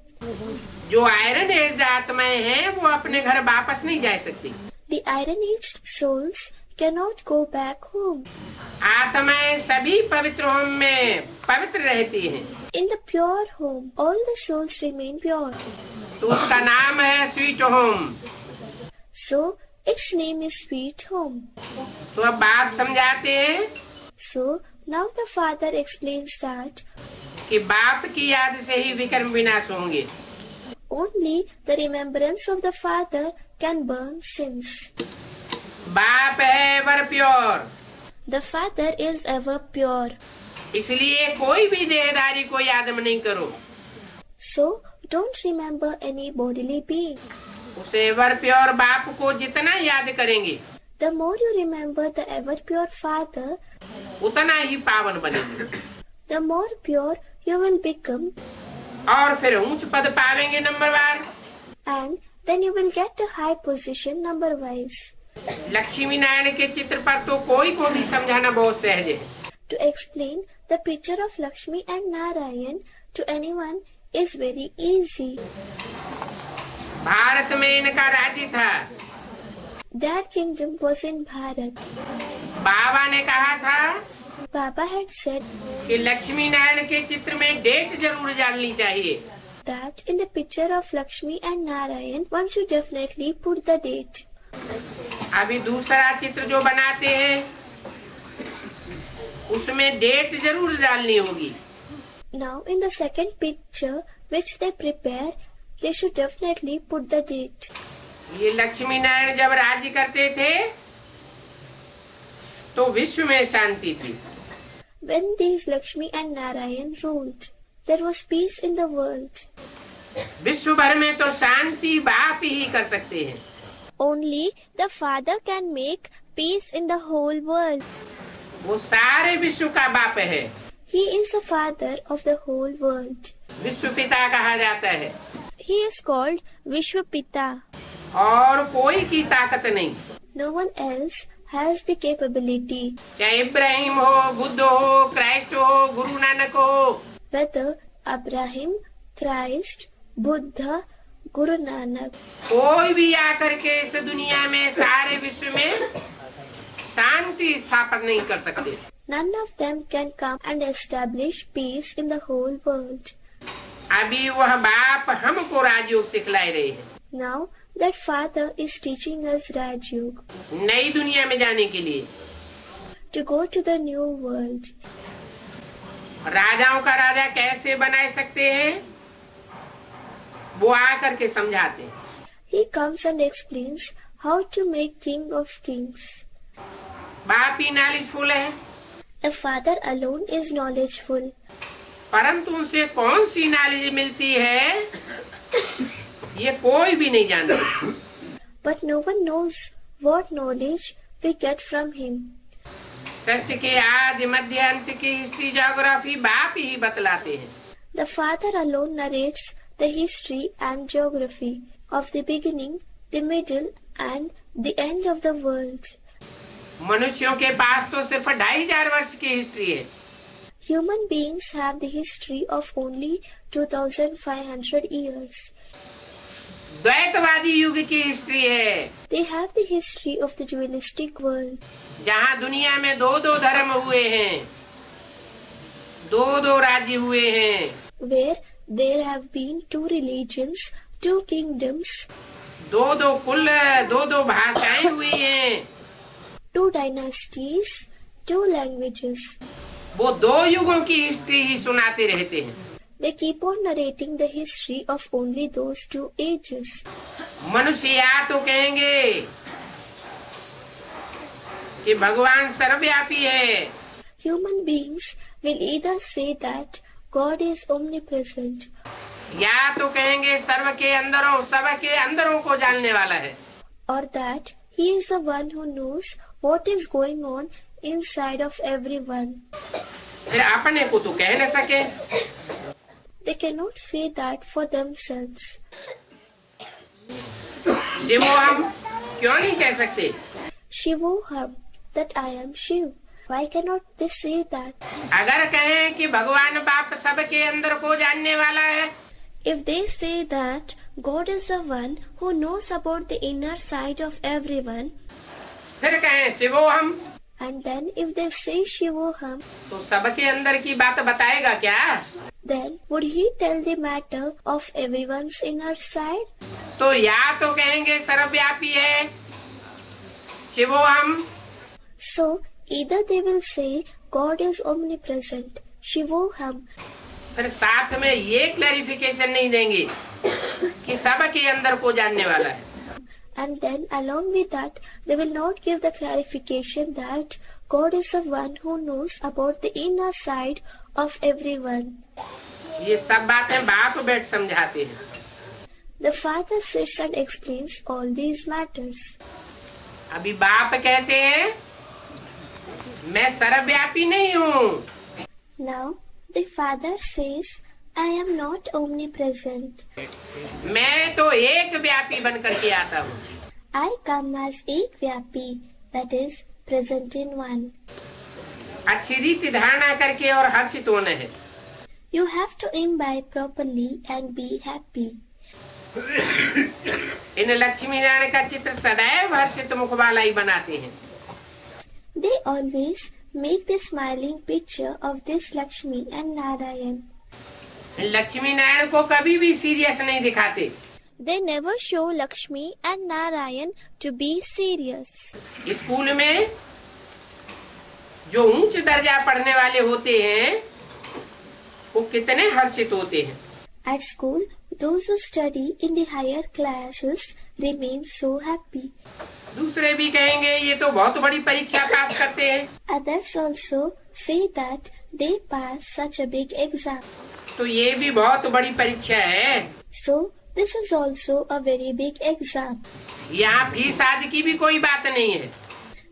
Speaker 1: जो आयरन एज आत्माएं हैं वो अपने घर वापस नहीं जा सकती।
Speaker 2: The iron-aged souls cannot go back home.
Speaker 1: आत्माएं सभी पवित्र होम में पवित्र रहती हैं।
Speaker 2: In the pure home, all the souls remain pure.
Speaker 1: तो उसका नाम है sweet home.
Speaker 2: So its name is sweet home.
Speaker 1: तो अब बाप समझाते हैं
Speaker 2: So now the father explains that
Speaker 1: कि बाप की याद से ही विकर्म विनाश होंगे।
Speaker 2: only the remembrance of the father can burn sins.
Speaker 1: बाप है ever pure.
Speaker 2: The father is ever pure.
Speaker 1: इसलिए कोई भी देहधारी को याद नहीं करो।
Speaker 2: So don't remember any bodily being.
Speaker 1: उसे एवर प्योर बाप को जितना याद करेंगे
Speaker 2: The more you remember the ever pure father,
Speaker 1: उतना ही पावन बनेंगे।
Speaker 2: the more pure you will become,
Speaker 1: और फिर ऊंच पद पावेंगे नंबरवार।
Speaker 2: and then you will get a high position number wise.
Speaker 1: Lakshmi Narayan के चित्र पर तो कोई को भी समझाना बहुत सहज है।
Speaker 2: To explain the picture of Lakshmi and Narayan to anyone is very easy.
Speaker 1: Bharat में इनका राज्य था।
Speaker 2: Their kingdom was in Bharat.
Speaker 1: बाबा ने कहा था
Speaker 2: Baba had said
Speaker 1: कि लक्ष्मी नारायण के चित्र में डेट जरूर डालनी चाहिए।
Speaker 2: that in the picture of Lakshmi and Narayan, one should definitely put the date.
Speaker 1: अभी दूसरा चित्र जो बनाते हैं उसमें डेट जरूर डालनी होगी।
Speaker 2: Now in the second picture which they prepare, they should definitely put the date.
Speaker 1: ये लक्ष्मी नारायण जब राज्य करते थे तो विश्व में शांति थी।
Speaker 2: When these Lakshmi and Narayan ruled, there was peace in the world.
Speaker 1: विश्व भर में तो शांति बाप ही कर सकते हैं।
Speaker 2: Only the Father can make peace in the whole world.
Speaker 1: वो सारे विश्व का बाप है।
Speaker 2: He is the Father of the whole world.
Speaker 1: विश्व पिता कहा जाता है।
Speaker 2: He is called Vishwa Pita.
Speaker 1: और कोई की ताकत नहीं।
Speaker 2: No one else has the capability.
Speaker 1: चाहे इब्राहिम हो, बुद्ध हो, क्राइस्ट हो, गुरु नानक हो,
Speaker 2: Whether Abraham, Christ, Buddha, Guru Nanak,
Speaker 1: कोई भी आकर के इस दुनिया में सारे विश्व में शांति स्थापन नहीं कर सकते।
Speaker 2: none of them can come and establish peace in the whole world.
Speaker 1: अभी वह बाप हमको राजयोग सिखलाए रहे हैं।
Speaker 2: Now that Father is teaching us Rajयोग
Speaker 1: नई दुनिया में जाने के लिए।
Speaker 2: to go to the new world.
Speaker 1: राजाओं का राजा कैसे बना सकते हैं, वो आकर के समझाते हैं।
Speaker 2: He comes and explains how to make king of kings.
Speaker 1: बाप ही नॉलेजफुल है,
Speaker 2: The Father alone is knowledgeful.
Speaker 1: परंतु उनसे कौन सी नॉलेज मिलती है ये कोई भी नहीं जानता।
Speaker 2: But no one knows what knowledge we get from him.
Speaker 1: सृष्टि के आदि मध्य अंत की हिस्ट्री ज्योग्राफी बाप ही बतलाते हैं।
Speaker 2: The Father alone narrates the history and geography of the beginning, the middle, and the end of the world.
Speaker 1: मनुष्यों के पास तो सिर्फ 2500 वर्ष की हिस्ट्री है।
Speaker 2: Human beings have the history of only 2500 years.
Speaker 1: द्वैतवादी युग की हिस्ट्री है।
Speaker 2: They have the history of the dualistic world,
Speaker 1: जहाँ दुनिया में दो धर्म हुए हैं, दो राज्य हुए हैं,
Speaker 2: where there have been 2 religions, 2 kingdoms,
Speaker 1: दो कुल, दो भाषाएं हुई हैं।
Speaker 2: 2 dynasties, 2 languages.
Speaker 1: वो 2 युगों की हिस्ट्री ही सुनाते रहते हैं।
Speaker 2: They keep on narrating the history of only those 2 ages.
Speaker 1: मनुष्य या तो कहेंगे कि भगवान सर्वव्यापी है,
Speaker 2: Human beings will either say that God is omnipresent,
Speaker 1: या तो कहेंगे सर्व के अंदरों, सब के अंदरों को जानने वाला है,
Speaker 2: or that He is the one who knows what is going on inside of everyone.
Speaker 1: फिर अपने को तो कह न सके।
Speaker 2: They cannot say that for themselves.
Speaker 1: शिवोहम क्यों नहीं कह सकते?
Speaker 2: Shivoham, that I am Shiv. Why cannot they say that?
Speaker 1: अगर कहें कि भगवान बाप सबके अंदर को जानने वाला है,
Speaker 2: If they say that God is the one who knows about the inner side of everyone,
Speaker 1: फिर कहें शिवोहम,
Speaker 2: and then if they say Shivoham,
Speaker 1: तो सबके अंदर की बात बताएगा क्या?
Speaker 2: then would he tell the matter of everyone's inner side?
Speaker 1: तो या तो कहेंगे सर्वव्यापी है शिवोहम,
Speaker 2: So either they will say God is omnipresent, Shivoham,
Speaker 1: फिर साथ में ये क्लैरिफिकेशन नहीं देंगे कि सबके अंदर को जानने वाला है।
Speaker 2: and then along with that they will not give the clarification that God is the one who knows about the inner side of everyone.
Speaker 1: ये सब बातें बाप बैठ समझाते हैं।
Speaker 2: The Father sits and explains all these matters.
Speaker 1: अभी बाप कहते हैं मैं सर्वव्यापी नहीं हूँ।
Speaker 2: Now the Father says, I am not omnipresent.
Speaker 1: मैं तो एक व्यापी बनकर के आता हूँ।
Speaker 2: I come as एक व्यापी, that is present in one.
Speaker 1: अच्छी रीति धारणा करके और हर्षित होना है।
Speaker 2: You have to imbibe properly and be happy.
Speaker 1: इन लक्ष्मी नारायण का चित्र सदैव हर्षित मुख वाला ही बनाते हैं।
Speaker 2: They always make the smiling picture of this Lakshmi and Narayan.
Speaker 1: Lakshmi Narayan को कभी भी सीरियस नहीं दिखाते।
Speaker 2: They never show Lakshmi and Narayan to be serious.
Speaker 1: School में जो उच्च दर्जा पढ़ने वाले होते हैं वो कितने हर्षित होते हैं।
Speaker 2: At school, those who study in the higher classes remain so happy.
Speaker 1: दूसरे भी कहेंगे ये तो बहुत बड़ी परीक्षा पास करते हैं।
Speaker 2: Others also say that they pass such a big exam.
Speaker 1: तो ये भी बहुत बड़ी परीक्षा है।
Speaker 2: So this is also a very big exam.
Speaker 1: यहाँ फीस आदि की भी कोई बात नहीं है।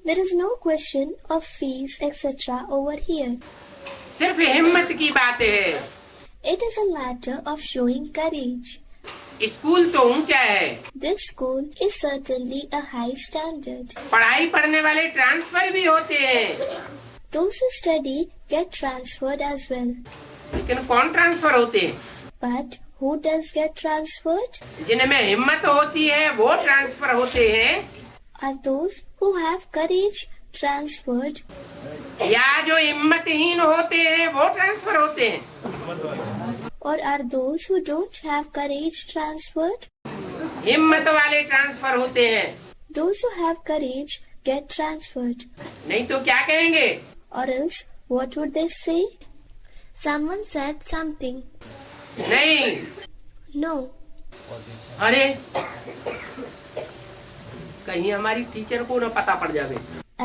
Speaker 2: There is no question of fees etc. over here.
Speaker 1: सिर्फ हिम्मत की बात है।
Speaker 2: It is a matter of showing courage.
Speaker 1: School तो ऊंचा है।
Speaker 2: This school is certainly a high standard.
Speaker 1: पढ़ाई पढ़ने वाले ट्रांसफर भी होते हैं।
Speaker 2: Those who study get transferred as well.
Speaker 1: लेकिन कौन ट्रांसफर होते हैं?
Speaker 2: But who does get transferred?
Speaker 1: जिनमें हिम्मत होती है वो ट्रांसफर होते हैं।
Speaker 2: Are those who have courage transferred?
Speaker 1: या जो हिम्मतहीन होते हैं वो ट्रांसफर होते हैं।
Speaker 2: Or are those who don't have courage transferred?
Speaker 1: हिम्मत वाले ट्रांसफर होते हैं।
Speaker 2: Those who have courage get transferred.
Speaker 1: नहीं तो क्या कहेंगे?
Speaker 2: Or else, what would they say? Someone said something.
Speaker 1: नहीं।
Speaker 2: No.
Speaker 1: अरे कहीं हमारी टीचर को न पता पड़ जावे।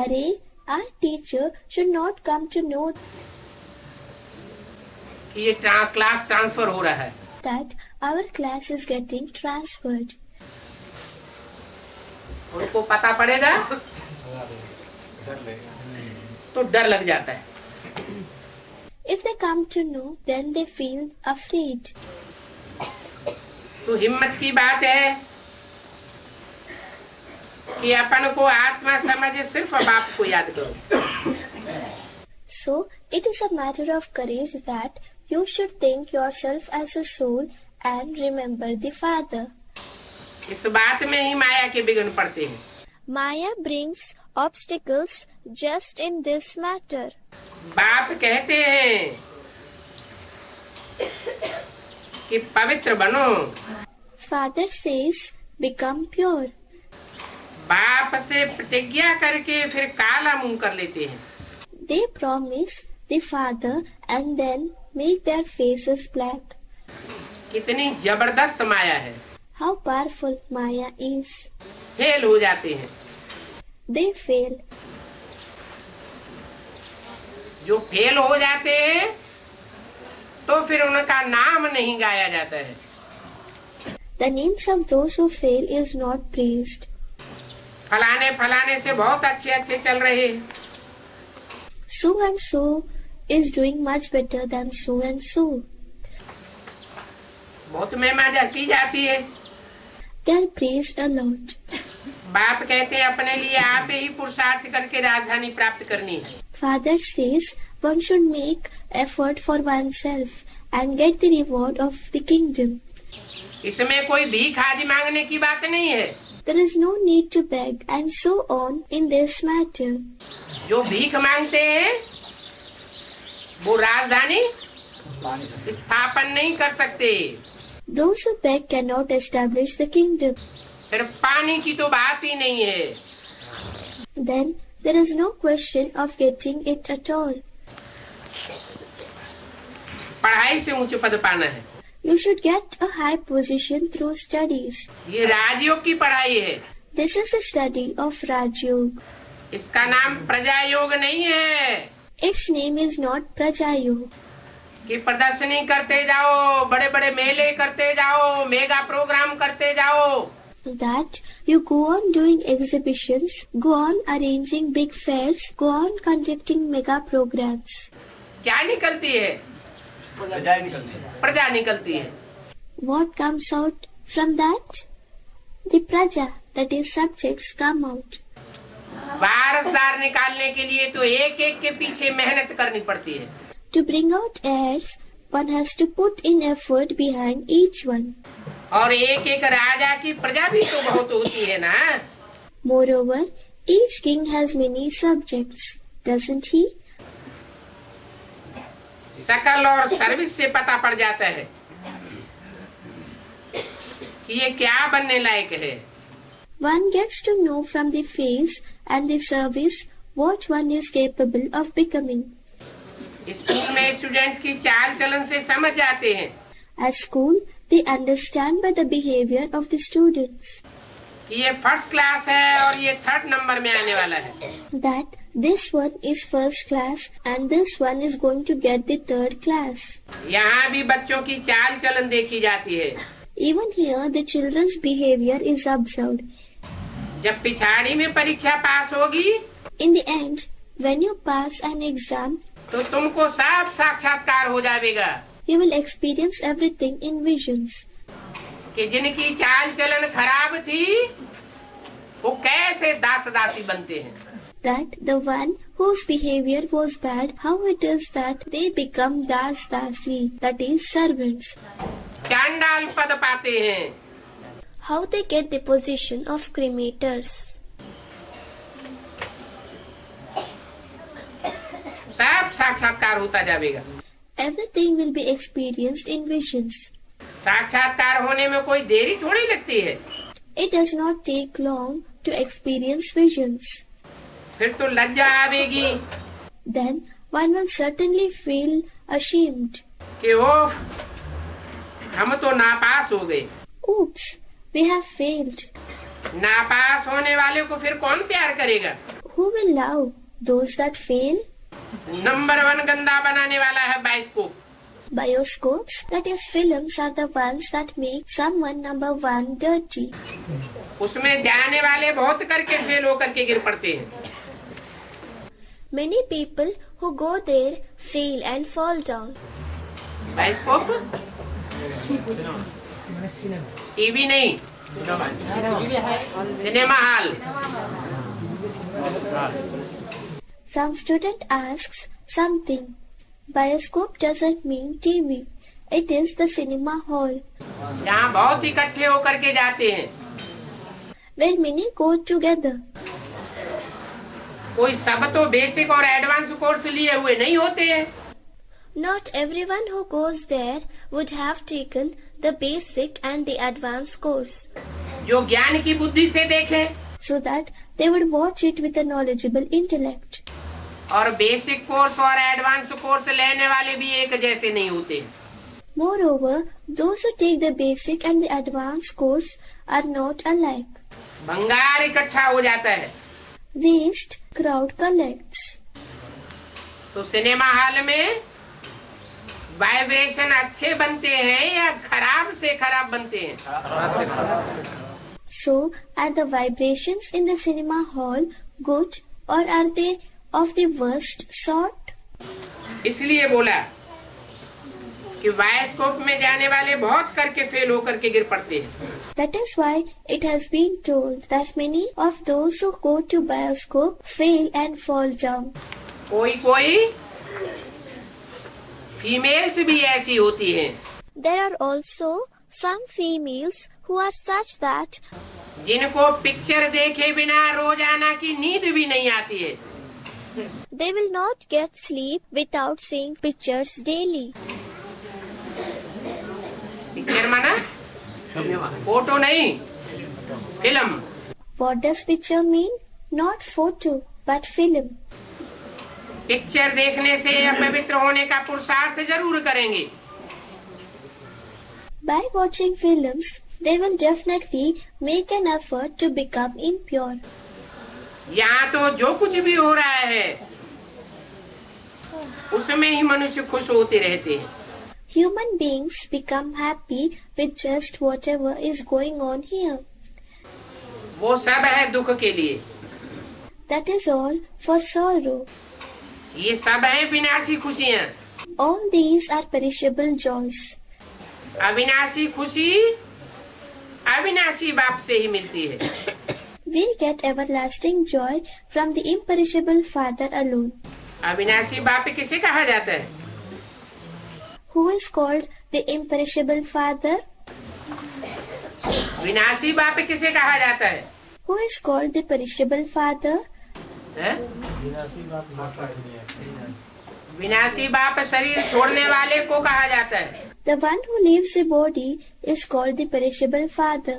Speaker 2: अरे, our teacher should not come to know
Speaker 1: कि ये क्लास ट्रांसफर हो रहा है।
Speaker 2: that our class is getting transferred.
Speaker 1: उनको पता पड़ेगा तो डर लग जाता है।
Speaker 2: If they come to know, then they feel afraid.
Speaker 1: तो हिम्मत की बात है कि अपन को आत्मा समझ सिर्फ बाप को याद करो।
Speaker 2: So, it is a matter of courage that you should think yourself as a soul and remember the Father.
Speaker 1: इस बात में ही माया के विघ्न पड़ते हैं।
Speaker 2: Maya brings obstacles just in this matter.
Speaker 1: बाप कहते हैं कि पवित्र बनो।
Speaker 2: Father says, become pure.
Speaker 1: बाप से प्रतिज्ञा करके फिर काला मुंह कर लेते हैं।
Speaker 2: They promise the Father and then make their faces black.
Speaker 1: कितनी जबरदस्त माया है।
Speaker 2: How powerful Maya is.
Speaker 1: Fail हो जाते हैं।
Speaker 2: They fail.
Speaker 1: जो फेल हो जाते हैं तो फिर उनका नाम नहीं गाया जाता है।
Speaker 2: The names of those who fail is not praised.
Speaker 1: फलाने फलाने से बहुत अच्छे अच्छे चल रहे हैं।
Speaker 2: So and so is doing much better than so and so.
Speaker 1: बहुत महिमा की जाती है।
Speaker 2: They are praised a lot.
Speaker 1: बाप कहते हैं अपने लिए आप ही पुरुषार्थ करके राजधानी प्राप्त करनी है।
Speaker 2: Father says one should make effort for oneself and get the reward of the kingdom.
Speaker 1: इसमें कोई भीख आदि मांगने की बात नहीं है।
Speaker 2: There is no need to beg and so on in this matter.
Speaker 1: जो भीख मांगते हैं वो राजधानी स्थापन नहीं कर सकते।
Speaker 2: Those who beg cannot establish the kingdom.
Speaker 1: फिर पानी की तो बात ही नहीं है।
Speaker 2: Then there is no question of getting it at all.
Speaker 1: पढ़ाई से ऊंचे पद पाना है।
Speaker 2: You should get a high position through studies.
Speaker 1: ये राजयोग की पढ़ाई है।
Speaker 2: This is the study of Raj Yoga.
Speaker 1: इसका नाम प्रजा योग नहीं है।
Speaker 2: Its name is not Praja Yoga.
Speaker 1: कि प्रदर्शनी करते जाओ, बड़े बड़े मेले करते जाओ, मेगा प्रोग्राम करते जाओ।
Speaker 2: That you go on doing exhibitions, go on arranging big fairs, go on conducting mega programs.
Speaker 1: क्या निकलती है? प्रजा निकलती है।
Speaker 2: What comes out from that? The Praja, that is subjects, come out.
Speaker 1: वारसदार निकालने के लिए तो एक एक के पीछे मेहनत करनी पड़ती है।
Speaker 2: To bring out heirs, one has to put in effort behind each one.
Speaker 1: और एक एक राजा की प्रजा भी तो बहुत होती है ना।
Speaker 2: Moreover, each king has many subjects, doesn't he?
Speaker 1: शकल और सर्विस से पता पड़ जाता है कि ये क्या बनने लायक है।
Speaker 2: One gets to know from the face and the service what one is capable of becoming.
Speaker 1: School में स्टूडेंट्स की चाल चलन से समझ जाते हैं।
Speaker 2: At school, they understand by the behavior of the students.
Speaker 1: कि ये फर्स्ट क्लास है और ये थर्ड नंबर में आने वाला है।
Speaker 2: That this one is first class and this one is going to get the third class.
Speaker 1: यहाँ भी बच्चों की चाल चलन देखी जाती है।
Speaker 2: Even here the children's behavior is observed.
Speaker 1: जब पिछाड़ी में परीक्षा पास होगी,
Speaker 2: In the end, when you pass an exam,
Speaker 1: तो तुमको सब साक्षात्कार हो जाएगा
Speaker 2: you will experience everything in visions.
Speaker 1: कि जिनकी चाल चलन खराब थी वो कैसे दास दासी बनते हैं।
Speaker 2: That the one whose behavior was bad, how it is that they become das dasi, that is servants.
Speaker 1: चांडाल पद पाते हैं।
Speaker 2: How they get the position of cremators.
Speaker 1: सब साक्षात्कार होता जाएगा।
Speaker 2: Everything will be experienced in visions.
Speaker 1: साक्षात्कार होने में कोई देरी थोड़ी लगती है।
Speaker 2: It does not take long to experience visions.
Speaker 1: फिर तो लज्जा आवेगी
Speaker 2: Then one will certainly feel ashamed.
Speaker 1: कि ओफ, हम तो नापास हो गए।
Speaker 2: Oops, we have failed.
Speaker 1: नापास होने वाले को फिर कौन प्यार करेगा?
Speaker 2: Who will love those that fail?
Speaker 1: Number 1 गंदा बनाने वाला है bioscope.
Speaker 2: Bioscopes, that is films, are the ones that make someone number 1 dirty.
Speaker 1: उसमें जाने वाले बहुत करके फेल होकर के गिर पड़ते हैं।
Speaker 2: Many people who go there fail and fall down.
Speaker 1: Bioscope TV नहीं, cinema hall.
Speaker 2: Some student asks something. Bioscope doesn't mean TV. It is the cinema hall.
Speaker 1: यहाँ बहुत इकट्ठे होकर के जाते हैं।
Speaker 2: Where many go together.
Speaker 1: कोई सब तो बेसिक और एडवांस कोर्स लिए हुए नहीं होते हैं।
Speaker 2: Not everyone who goes there would have taken the basic and the advanced course.
Speaker 1: जो ज्ञान की बुद्धि से देखें,
Speaker 2: So that they would watch it with a knowledgeable intellect.
Speaker 1: और बेसिक कोर्स और एडवांस कोर्स लेने वाले भी एक जैसे नहीं होते।
Speaker 2: Moreover, those who take the basic and the advanced course are not alike.
Speaker 1: भंगार इकट्ठा हो जाता है।
Speaker 2: Waste crowd collects.
Speaker 1: तो सिनेमा हॉल में वाइब्रेशन अच्छे बनते हैं या खराब से खराब बनते हैं?
Speaker 2: So, are the vibrations in the cinema hall good or are they of the worst sort?
Speaker 1: इसलिए बोला कि बायोस्कोप में जाने वाले बहुत करके फेल होकर के गिर पड़ते हैं।
Speaker 2: That is why it has been told that many of those who go to bioscope fail and fall down.
Speaker 1: कोई फीमेल्स भी ऐसी होती हैं।
Speaker 2: There are also some females who are such that
Speaker 1: जिनको पिक्चर देखे बिना रोजाना की नींद भी नहीं आती है।
Speaker 2: they will not get sleep without seeing pictures daily.
Speaker 1: Picture माना फोटो नहीं, film.
Speaker 2: What does picture mean? Not photo, but film.
Speaker 1: Picture देखने से अपवित्र होने का पुरुषार्थ जरूर करेंगे।
Speaker 2: By watching films, they will definitely make an effort to become impure.
Speaker 1: यहाँ तो जो कुछ भी हो रहा है उसमें ही मनुष्य खुश होते रहते हैं।
Speaker 2: Human beings become happy with just whatever is going on here.
Speaker 1: वो सब है दुख के लिए।
Speaker 2: That is all for sorrow.
Speaker 1: ये सब है विनाशी खुशियाँ।
Speaker 2: All these are perishable joys.
Speaker 1: अविनाशी खुशी अविनाशी बाप से ही मिलती है।
Speaker 2: We get everlasting joy from the imperishable Father alone.
Speaker 1: अविनाशी बाप किसे कहा जाता है?
Speaker 2: Who is called the imperishable Father?
Speaker 1: विनाशी बाप किसे कहा जाता है?
Speaker 2: Who is called the perishable Father?
Speaker 1: है? विनाशी बाप शरीर छोड़ने वाले को कहा जाता है।
Speaker 2: The one who leaves the body is called the perishable Father.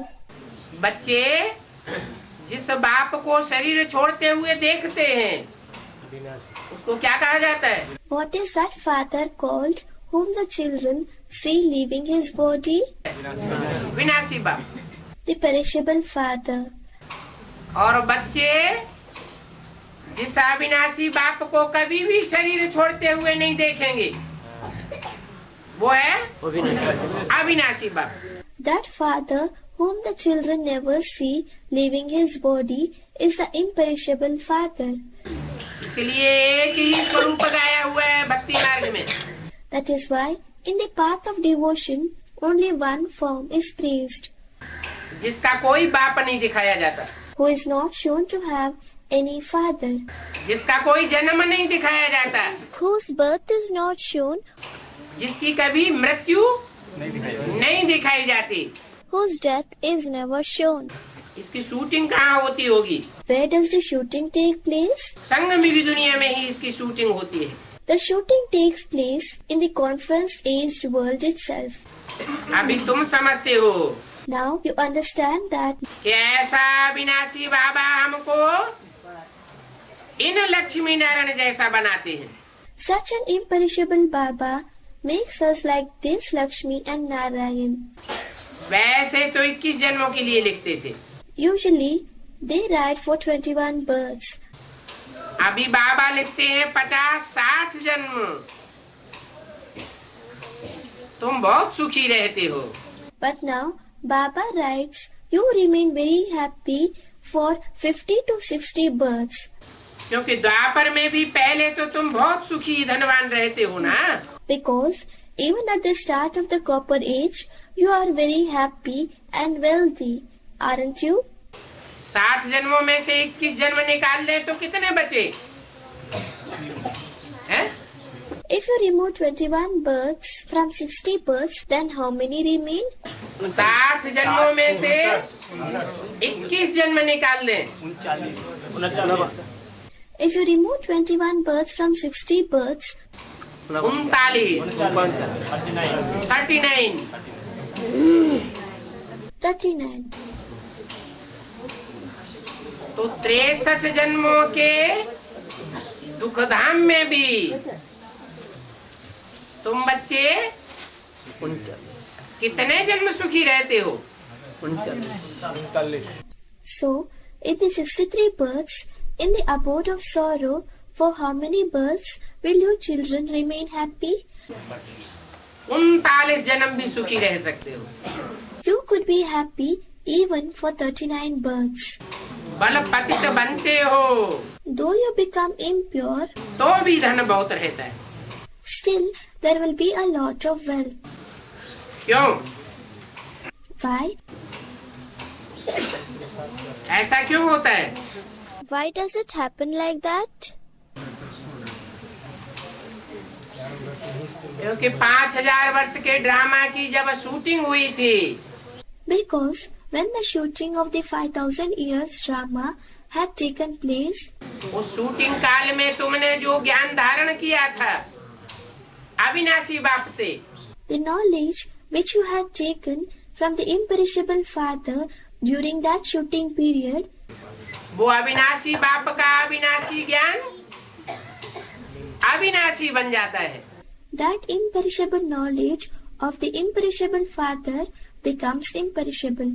Speaker 1: बच्चे जिस बाप को शरीर छोड़ते हुए देखते हैं उसको क्या कहा जाता है?
Speaker 2: What is that Father called whom the children see leaving his body?
Speaker 1: विनाशी बाप।
Speaker 2: The perishable Father.
Speaker 1: और बच्चे जिस अविनाशी बाप को कभी भी शरीर छोड़ते हुए नहीं देखेंगे वो है अविनाशी बाप.
Speaker 2: That father whom the children never see leaving his body is the imperishable father.
Speaker 1: इसलिए एक ही स्वरूप गाया हुआ है भक्ति मार्ग में.
Speaker 2: That is why in the path of devotion only one form is praised,
Speaker 1: जिसका कोई बाप नहीं दिखाया जाता,
Speaker 2: who is not shown to have any father,
Speaker 1: जिसका कोई जन्म नहीं दिखाया जाता,
Speaker 2: whose birth is not shown,
Speaker 1: जिसकी कभी मृत्यु नहीं दिखाई जाती,
Speaker 2: whose death is never shown.
Speaker 1: इसकी शूटिंग कहाँ होती होगी?
Speaker 2: Where does the shooting take place?
Speaker 1: संगम की दुनिया में ही इसकी शूटिंग होती है.
Speaker 2: The shooting takes place in the conference-aged world itself.
Speaker 1: अभी तुम समझते हो
Speaker 2: Now you understand that
Speaker 1: कि ऐसा विनाशी बाबा हमको इन लक्ष्मी नारायण जैसा बनाते हैं.
Speaker 2: such an imperishable Baba makes us like this Lakshmi and Narayan.
Speaker 1: वैसे तो 21 जन्मों के लिए लिखते थे.
Speaker 2: Usually they write for 21 births.
Speaker 1: अभी बाबा लिखते हैं 50-60 जन्म. तुम बहुत सुखी रहते हो.
Speaker 2: But now Baba writes, you remain very happy for 50 to 60 births.
Speaker 1: क्योंकि द्वापर में भी पहले तो तुम बहुत सुखी धनवान रहते हो ना.
Speaker 2: Because even at the start of the copper age, you are very happy and wealthy, aren't you?
Speaker 1: 60 जन्मों में से 21 जन्म निकाल लें तो कितने बचे हैं?
Speaker 2: If you remove 21 births from 60 births, then how many remain?
Speaker 1: 60 जन्मों में से 21 जन्म निकाल लें.
Speaker 2: If you remove 21 births from 60 births, 39.
Speaker 1: तो 63 जन्मों के दुखधाम में भी तुम बच्चे कितने जन्म सुखी रहते हो?
Speaker 2: 39. So, in the 63 births, in the abode of sorrow, for how many births will your children remain happy?
Speaker 1: 39 जन्म भी सुखी रह सकते हो.
Speaker 2: You could be happy even for 39 births.
Speaker 1: बल पतित बनते हो
Speaker 2: Though you become impure,
Speaker 1: तो भी धन बहुत रहता है.
Speaker 2: still there will be a lot of wealth.
Speaker 1: क्यों?
Speaker 2: Why?
Speaker 1: ऐसा क्यों होता है?
Speaker 2: Why does it happen like that?
Speaker 1: क्योंकि 5000 वर्ष के ड्रामा की जब शूटिंग हुई थी,
Speaker 2: Because when the shooting of the 5000 years drama had taken place,
Speaker 1: उस शूटिंग काल में तुमने जो ज्ञान धारण किया था अविनाशी बाप से,
Speaker 2: the knowledge which you had taken from the imperishable Father during that shooting period,
Speaker 1: वो अविनाशी बाप का अविनाशी ज्ञान अविनाशी बन जाता है.
Speaker 2: that imperishable knowledge of the imperishable Father becomes imperishable.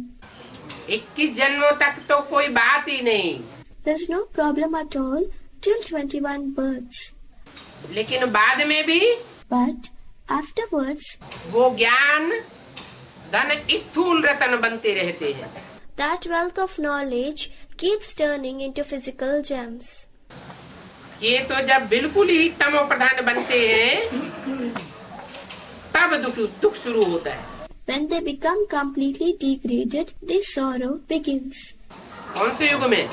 Speaker 1: 21 जन्मों तक तो कोई बात ही नहीं.
Speaker 2: There's no problem at all till 21 births.
Speaker 1: लेकिन बाद में भी
Speaker 2: But afterwards,
Speaker 1: वो ज्ञान धन स्थूल रतन बनते रहते हैं.
Speaker 2: that wealth of knowledge keeps turning into physical gems.
Speaker 1: ये तो जब बिल्कुल ही तमो प्रधान बनते हैं तब दुख शुरू होता है.
Speaker 2: When they become completely degraded, the sorrow begins.
Speaker 1: कौन से युग में?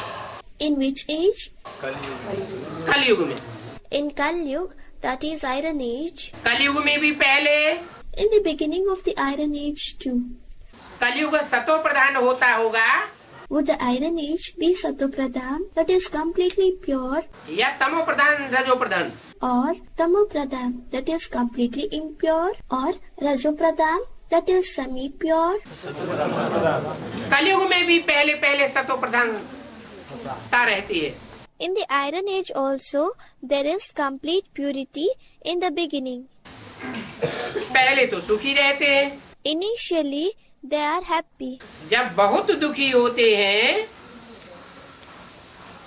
Speaker 2: In which age?
Speaker 1: कलयुग में.
Speaker 2: In Kalyug, that is Iron Age.
Speaker 1: कलयुग में भी पहले
Speaker 2: In the beginning of the Iron Age too.
Speaker 1: कलयुग सतो प्रधान होता होगा
Speaker 2: Would the Iron Age be Satopradhan, that is completely pure,
Speaker 1: या तमो प्रधान रजो प्रधान?
Speaker 2: or Tamopradhan, that is completely impure, or Rajopradhan, that is semi-pure?
Speaker 1: कलयुग में भी पहले पहले सतो प्रधानता रहती है.
Speaker 2: In the Iron Age also, there is complete purity in the beginning.
Speaker 1: पहले तो सुखी रहते हैं.
Speaker 2: Initially, they are happy.
Speaker 1: जब बहुत दुखी होते हैं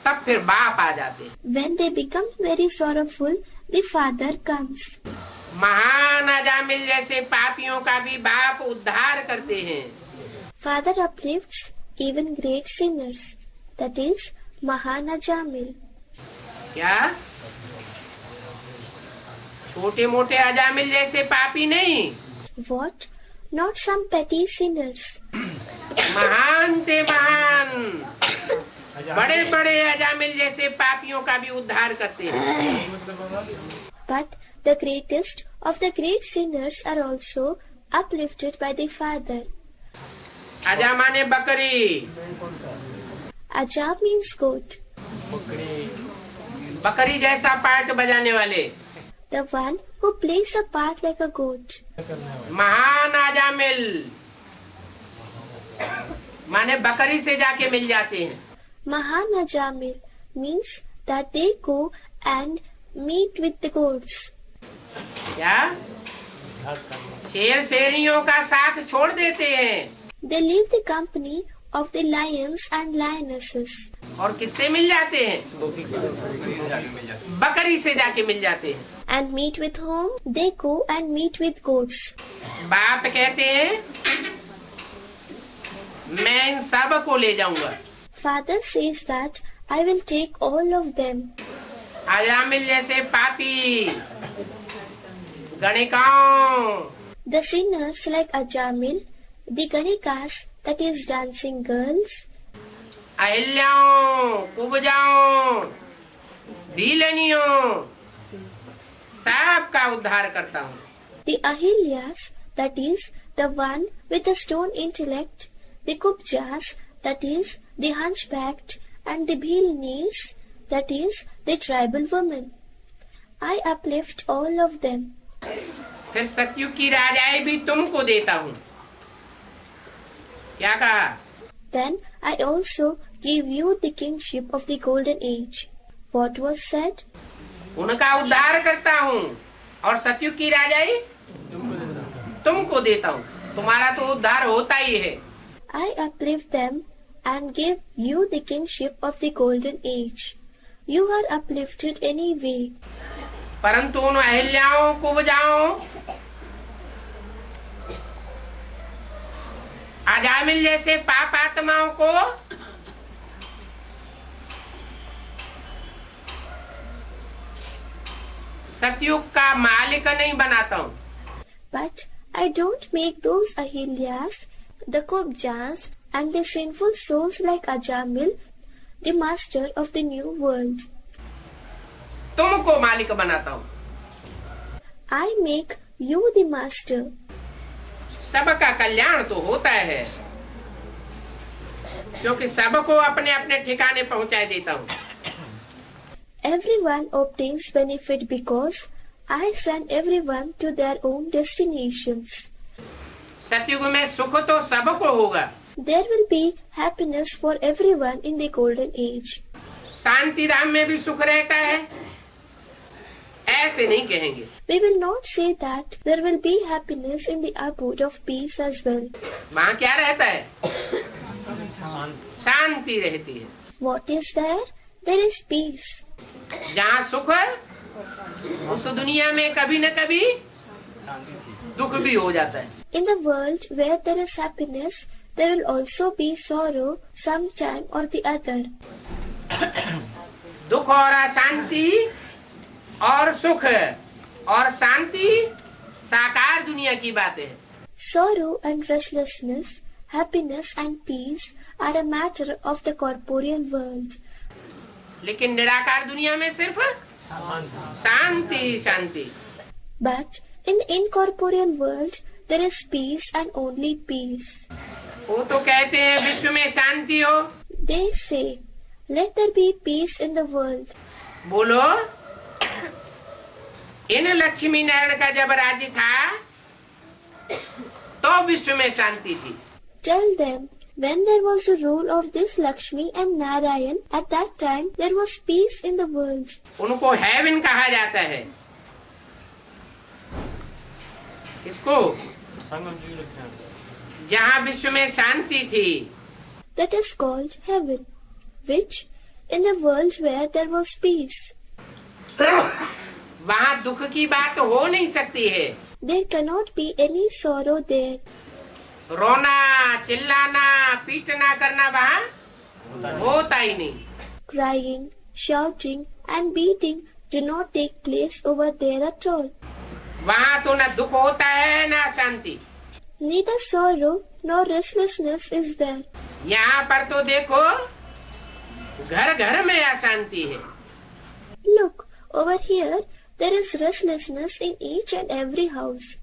Speaker 1: तब फिर बाप आ जाते।
Speaker 2: When they become very sorrowful, the father comes.
Speaker 1: महान अजामिल जैसे पापियों का भी बाप उद्धार करते हैं।
Speaker 2: Father uplifts even great sinners. That is Mahanajamil.
Speaker 1: क्या? छोटे मोटे अजामिल जैसे पापी नहीं।
Speaker 2: What? Not some petty sinners.
Speaker 1: महान ते महान, बड़े बड़े अजामिल जैसे पापियों का भी उद्धार करते हैं।
Speaker 2: But the greatest of the great sinners are also uplifted by the Father.
Speaker 1: अजा माने बकरी।
Speaker 2: Aja means goat.
Speaker 1: बकरी जैसा पार्ट बजाने वाले।
Speaker 2: The one who plays the part like a goat.
Speaker 1: महान अजामिल माने बकरी से जाके मिल जाते हैं।
Speaker 2: Mahanajamil means that they go and meet with the goats.
Speaker 1: क्या? शेर शेरियों का साथ छोड़ देते हैं।
Speaker 2: They leave the company of the lions and lionesses.
Speaker 1: और किससे मिल जाते हैं? बकरी से जाके मिल जाते हैं।
Speaker 2: And meet with whom? They go and meet with goats.
Speaker 1: बाप कहते हैं मैं इन सब को ले जाऊंगा।
Speaker 2: Father says that I will take all of them.
Speaker 1: Ajamil जैसे पापी, गणिकाओं,
Speaker 2: The sinners like Ajamil, the Ganikas, that is dancing girls,
Speaker 1: अहिल्याओं, कुबजाओं, भीलनियों, सबका उद्धार करता हूँ।
Speaker 2: the Ahilyas, that is the one with the stone intellect, the Kubjas, that is the hunchbacked, and the Bhilnis, that is the tribal women. I uplift all of them.
Speaker 1: फिर सतयुग की राजाएं भी तुमको देता हूँ। क्या कहा?
Speaker 2: Then I also give you the kingship of the golden age. What was said?
Speaker 1: उनका उद्धार करता हूँ और सतयुग की राजाई तुमको देता हूँ। तुम्हारा तो उद्धार होता ही है।
Speaker 2: I uplift them and give you the kingship of the golden age. You are uplifted anyway.
Speaker 1: परंतु उन अहिल्याओं को बजाओ, अजामिल जैसे पाप आत्माओं को सतयुग का मालिक नहीं बनाता हूँ।
Speaker 2: But I don't make those Ahilyas, the Kubjas, and the sinful souls like Ajamil, the master of the new world.
Speaker 1: तुमको मालिक बनाता हूँ।
Speaker 2: I make you the master.
Speaker 1: सबका कल्याण तो होता है क्योंकि सबको अपने अपने ठिकाने पहुंचा देता हूँ।
Speaker 2: Everyone obtains benefit because I send everyone to their own destinations.
Speaker 1: सतयुग में सुख तो सबको होगा।
Speaker 2: There will be happiness for everyone in the golden age.
Speaker 1: शांति धाम में भी सुख रहता है, ऐसे नहीं कहेंगे।
Speaker 2: We will not say that there will be happiness in the abode of peace as well.
Speaker 1: वहाँ क्या रहता है? शांति रहती है।
Speaker 2: What is there? There is peace.
Speaker 1: जहाँ सुख है उस दुनिया में कभी न कभी दुख भी हो जाता है।
Speaker 2: In the world where there is happiness, there will also be sorrow sometime or the other.
Speaker 1: दुख और अशांति और सुख और शांति साकार दुनिया की बात है।
Speaker 2: Sorrow and restlessness, happiness and peace are a matter of the corporeal world.
Speaker 1: लेकिन निराकार दुनिया में सिर्फ शांति शांति।
Speaker 2: But in the incorporeal world, there is peace and only peace.
Speaker 1: वो तो कहते हैं विश्व में शांति हो।
Speaker 2: They say, let there be peace in the world.
Speaker 1: बोलो, इन लक्ष्मी नारायण का जब राज्य था तो विश्व में शांति थी।
Speaker 2: Tell them, when there was the rule of this Lakshmi and Narayan, at that time there was peace in the world.
Speaker 1: उनको हेवन कहा जाता है। इसको जहाँ विश्व में शांति थी।
Speaker 2: That is called heaven, which in a world where there was peace.
Speaker 1: वहाँ दुख की बात हो नहीं सकती है.
Speaker 2: There cannot be any sorrow there.
Speaker 1: रोना, चिल्लाना, पीटना करना वहाँ होता ही नहीं.
Speaker 2: Crying, shouting and beating do not take place over there at all.
Speaker 1: वहाँ तो न दुख होता है न शांति.
Speaker 2: Neither sorrow nor restlessness is there.
Speaker 1: यहाँ पर तो देखो घर घर में अशांति है.
Speaker 2: Look, over here there is restlessness in each and every house.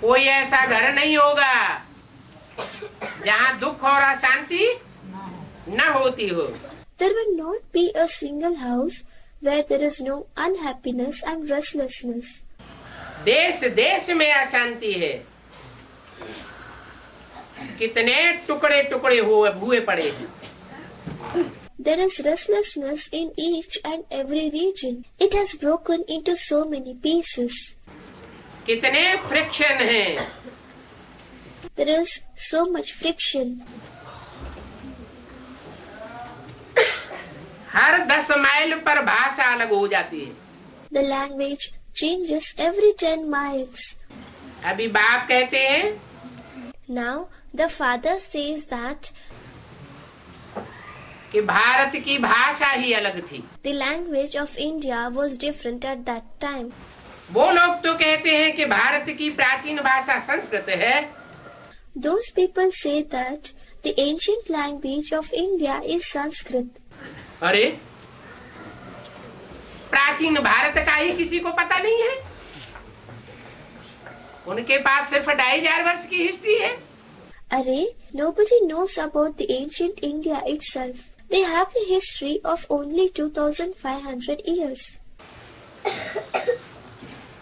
Speaker 1: कोई ऐसा घर नहीं होगा जहाँ दुख और अशांति न होती हो.
Speaker 2: There will not be a single house where there is no unhappiness and restlessness.
Speaker 1: देश देश में अशांति है. कितने टुकड़े टुकड़े हुए पड़े हैं.
Speaker 2: There is restlessness in each and every region. It has broken into so many pieces.
Speaker 1: कितने फ्रिक्शन हैं.
Speaker 2: There is so much friction.
Speaker 1: Her 10 mile पर भाषा अलग हो जाती है.
Speaker 2: The language changes every 10 miles.
Speaker 1: अभी बाप कहते हैं.
Speaker 2: Now the father says that
Speaker 1: कि भारत की भाषा ही अलग थी.
Speaker 2: the language of India was different at that time.
Speaker 1: वो लोग तो कहते हैं कि भारत की प्राचीन भाषा संस्कृत है.
Speaker 2: Those people say that the ancient language of India is Sanskrit.
Speaker 1: अरे प्राचीन भारत का ही किसी को पता नहीं है. उनके पास सिर्फ 2500 वर्ष की हिस्ट्री है.
Speaker 2: Array, nobody knows about the ancient India itself. They have the history of only 2500 years.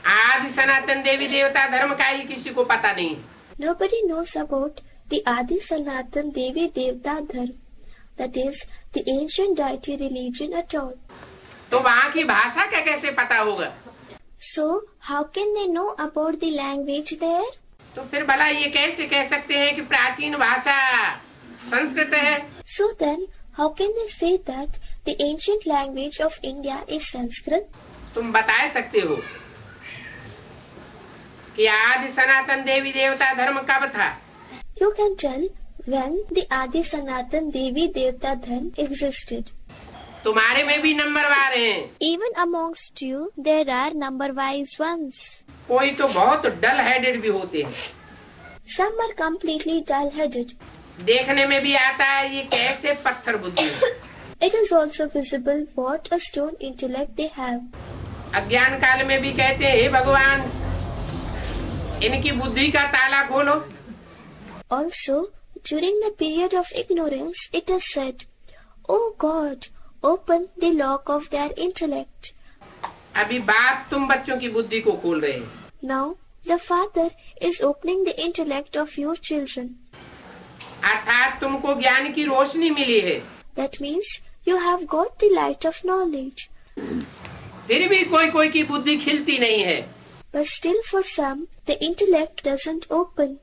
Speaker 1: आदि सनातन देवी देवता धर्म का ही किसी को पता नहीं.
Speaker 2: Nobody knows about the Adi Sanatan Devi Devta Dharma, that is, the ancient deity religion at all.
Speaker 1: तो वहाँ की भाषा का कैसे पता होगा?
Speaker 2: So, how can they know about the language there?
Speaker 1: तो फिर भला ये कैसे कह सकते हैं कि प्राचीन भाषा संस्कृत है?
Speaker 2: So then, how can they say that the ancient language of India is Sanskrit?
Speaker 1: तुम बता सकते हो कि आदि सनातन देवी देवता धर्म कब था?
Speaker 2: You can tell when the Adi Sanatan Devi Devta Dharma existed.
Speaker 1: तुम्हारे में भी नंबरवार हैं.
Speaker 2: Even amongst you, there are number-wise ones.
Speaker 1: कोई तो बहुत डल हेडेड भी होते हैं.
Speaker 2: Some are completely dull-headed.
Speaker 1: देखने में भी आता है ये कैसे पत्थर बुद्धि है.
Speaker 2: It is also visible what a stone intellect they have.
Speaker 1: अज्ञान काल में भी कहते हैं हे भगवान इनकी बुद्धि का ताला खोलो.
Speaker 2: Also, during the period of ignorance, it is said, "Oh God, open the lock of their intellect."
Speaker 1: अभी बाप तुम बच्चों की बुद्धि को खोल रहे हैं.
Speaker 2: Now, the Father is opening the intellect of your children.
Speaker 1: अर्थात तुमको ज्ञान की रोशनी मिली है.
Speaker 2: That means you have got the light of knowledge.
Speaker 1: फिर भी कोई कोई की बुद्धि खिलती नहीं है.
Speaker 2: But still for some, the intellect doesn't open.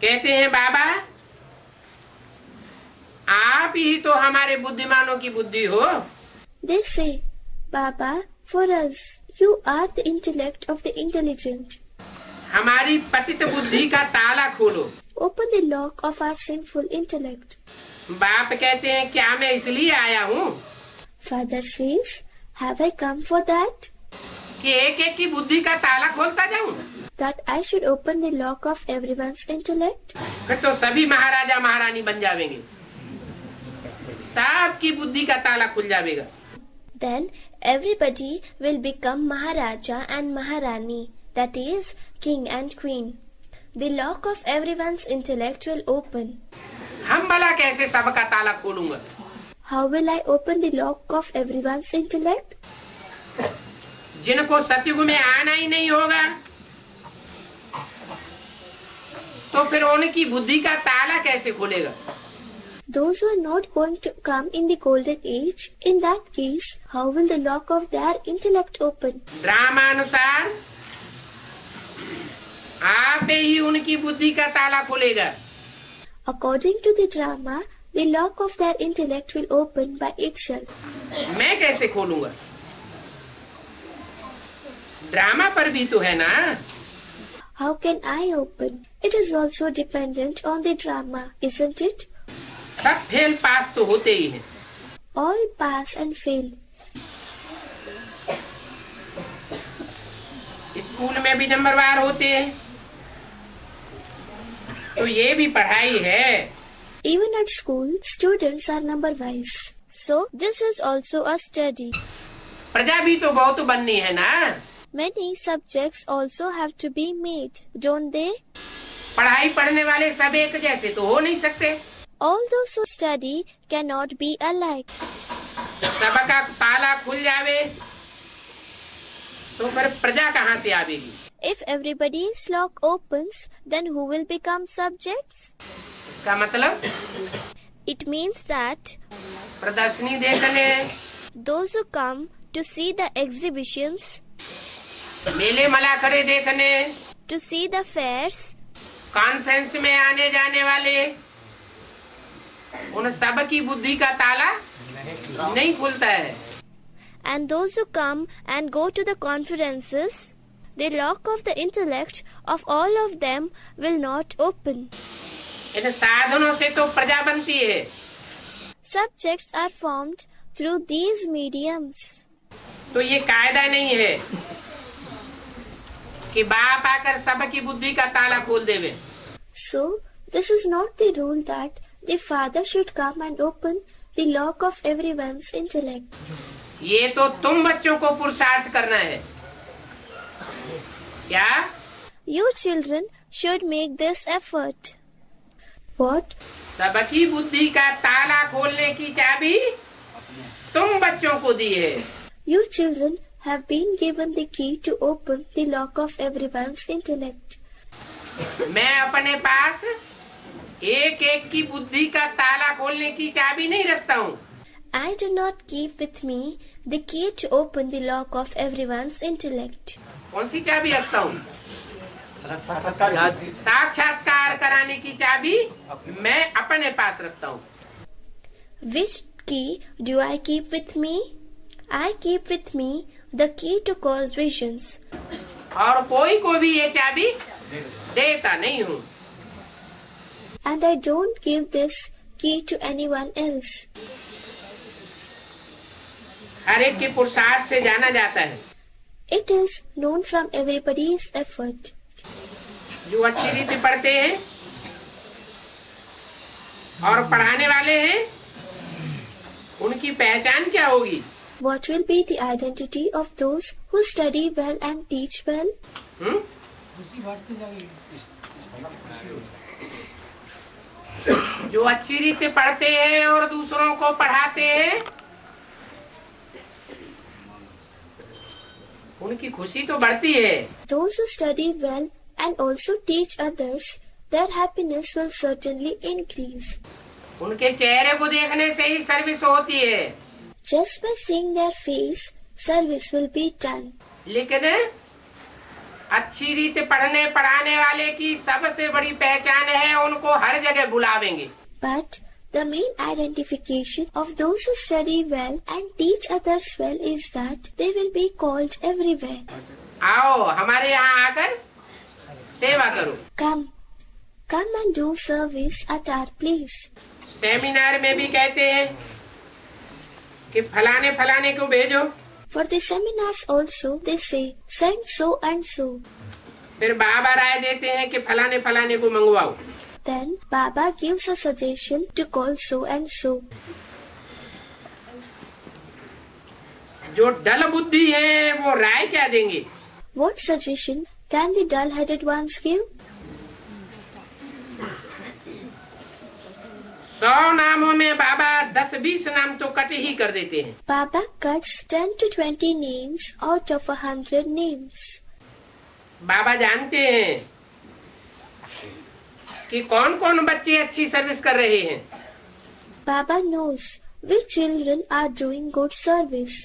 Speaker 1: कहते हैं बाबा आप ही तो हमारे बुद्धिमानों की बुद्धि हो.
Speaker 2: They say, Baba, for us, you are the intellect of the intelligent.
Speaker 1: हमारी पतित बुद्धि का ताला खोलो.
Speaker 2: Open the lock of our sinful intellect.
Speaker 1: बाप कहते हैं क्या मैं इसलिए आया हूँ
Speaker 2: Father says, have I come for that?
Speaker 1: कि एक एक की बुद्धि का ताला खोलता जाऊं?
Speaker 2: That I should open the lock of everyone's intellect?
Speaker 1: फिर तो सभी महाराजा महारानी बन जाएंगे. सबकी बुद्धि का ताला खुल जाएगा.
Speaker 2: Then everybody will become Maharaja and Maharani, that is, king and queen. The lock of everyone's intellect will open.
Speaker 1: हम भला कैसे सबका ताला खोलूंगा?
Speaker 2: How will I open the lock of everyone's intellect?
Speaker 1: जिनको सतयुग में आना ही नहीं होगा तो फिर उनकी बुद्धि का ताला कैसे खुलेगा?
Speaker 2: Those who are not going to come in the golden age, in that case, how will the lock of their intellect open?
Speaker 1: ड्रामानुसार आप ही उनकी बुद्धि का ताला खुलेगा.
Speaker 2: According to the drama, the lock of their intellect will open by itself.
Speaker 1: मैं कैसे खोलूंगा? Drama पर भी तो है ना।
Speaker 2: How can I open? It is also dependent on the drama, isn't it?
Speaker 1: सब फेल पास तो होते ही हैं।
Speaker 2: All pass and fail.
Speaker 1: School में भी नंबरवार होते हैं, तो ये भी पढ़ाई है।
Speaker 2: Even at school, students are number wise. So this is also a study.
Speaker 1: प्रजा भी तो बहुत बननी है ना।
Speaker 2: Many subjects also have to be made, don't they?
Speaker 1: पढ़ाई पढ़ने वाले सब एक जैसे तो हो नहीं सकते।
Speaker 2: All those who study cannot be alike.
Speaker 1: सबका ताला खुल जावे तो फिर प्रजा कहाँ से आवेगी?
Speaker 2: If everybody's lock opens, then who will become subjects?
Speaker 1: इसका मतलब
Speaker 2: It means that
Speaker 1: प्रदर्शनी देखने,
Speaker 2: those who come to see the exhibitions,
Speaker 1: मेले मलाखड़े देखने,
Speaker 2: to see the fairs,
Speaker 1: conference में आने जाने वाले, उन सब की बुद्धि का ताला नहीं खुलता है।
Speaker 2: and those who come and go to the conferences, the lock of the intellect of all of them will not open.
Speaker 1: इन साधनों से तो प्रजा बनती है।
Speaker 2: Subjects are formed through these mediums.
Speaker 1: तो ये कायदा नहीं है कि बाप आकर सबकी बुद्धि का ताला खोल देवे।
Speaker 2: So, this is not the rule that the father should come and open the lock of everyone's intellect.
Speaker 1: ये तो तुम बच्चों को पुरुषार्थ करना है। क्या?
Speaker 2: You children should make this effort. What?
Speaker 1: सबकी बुद्धि का ताला खोलने की चाबी तुम बच्चों को दी है।
Speaker 2: You children have been given the key to open the lock of everyone's intellect.
Speaker 1: मैं अपने पास एक एक की बुद्धि का ताला खोलने की चाबी नहीं रखता हूँ।
Speaker 2: I do not keep with me the key to open the lock of everyone's intellect.
Speaker 1: कौन सी चाबी रखता हूँ? साक्षात्कार कराने की चाबी मैं अपने पास रखता हूँ।
Speaker 2: Which key do I keep with me? I keep with me the key to cause visions.
Speaker 1: और कोई को भी ये चाबी देता नहीं हूँ।
Speaker 2: And I don't give this key to anyone else.
Speaker 1: हर एक के पुरुषार्थ से जाना जाता है।
Speaker 2: It is known from everybody's effort.
Speaker 1: जो अच्छी रीति पढ़ते हैं और पढ़ाने वाले हैं, उनकी पहचान क्या होगी?
Speaker 2: What will be the identity of those who study well and teach well?
Speaker 1: जो अच्छी रीति पढ़ते हैं और दूसरों को पढ़ाते हैं, उनकी खुशी तो बढ़ती है।
Speaker 2: Those who study well and also teach others, their happiness will certainly increase.
Speaker 1: उनके चेहरे को देखने से ही सर्विस होती है।
Speaker 2: Just by seeing their face, service will be done.
Speaker 1: लेकिन अच्छी रीति पढ़ने पढ़ाने वाले की सबसे बड़ी पहचान है, उनको हर जगह बुलावेंगे।
Speaker 2: But the main identification of those who study well and teach others well is that they will be called everywhere.
Speaker 1: आओ हमारे यहाँ आकर सेवा करो।
Speaker 2: Come and do service at our place.
Speaker 1: Seminar में भी कहते हैं कि फलाने फलाने को भेजो।
Speaker 2: For the seminars also they say send so and so.
Speaker 1: फिर बाबा राय देते हैं कि फलाने फलाने को मंगवाओ।
Speaker 2: Then Baba gives a suggestion to call so and so.
Speaker 1: जो डल बुद्धि है वो राय क्या देंगे?
Speaker 2: What suggestion can the dull-headed ones give?
Speaker 1: 100 नामों में बाबा 10-20 नाम तो कट ही कर देते हैं।
Speaker 2: Baba cuts 10 to 20 names out of 100 names.
Speaker 1: बाबा जानते हैं कि कौन कौन बच्चे अच्छी सर्विस कर रहे हैं।
Speaker 2: Baba knows which children are doing good service.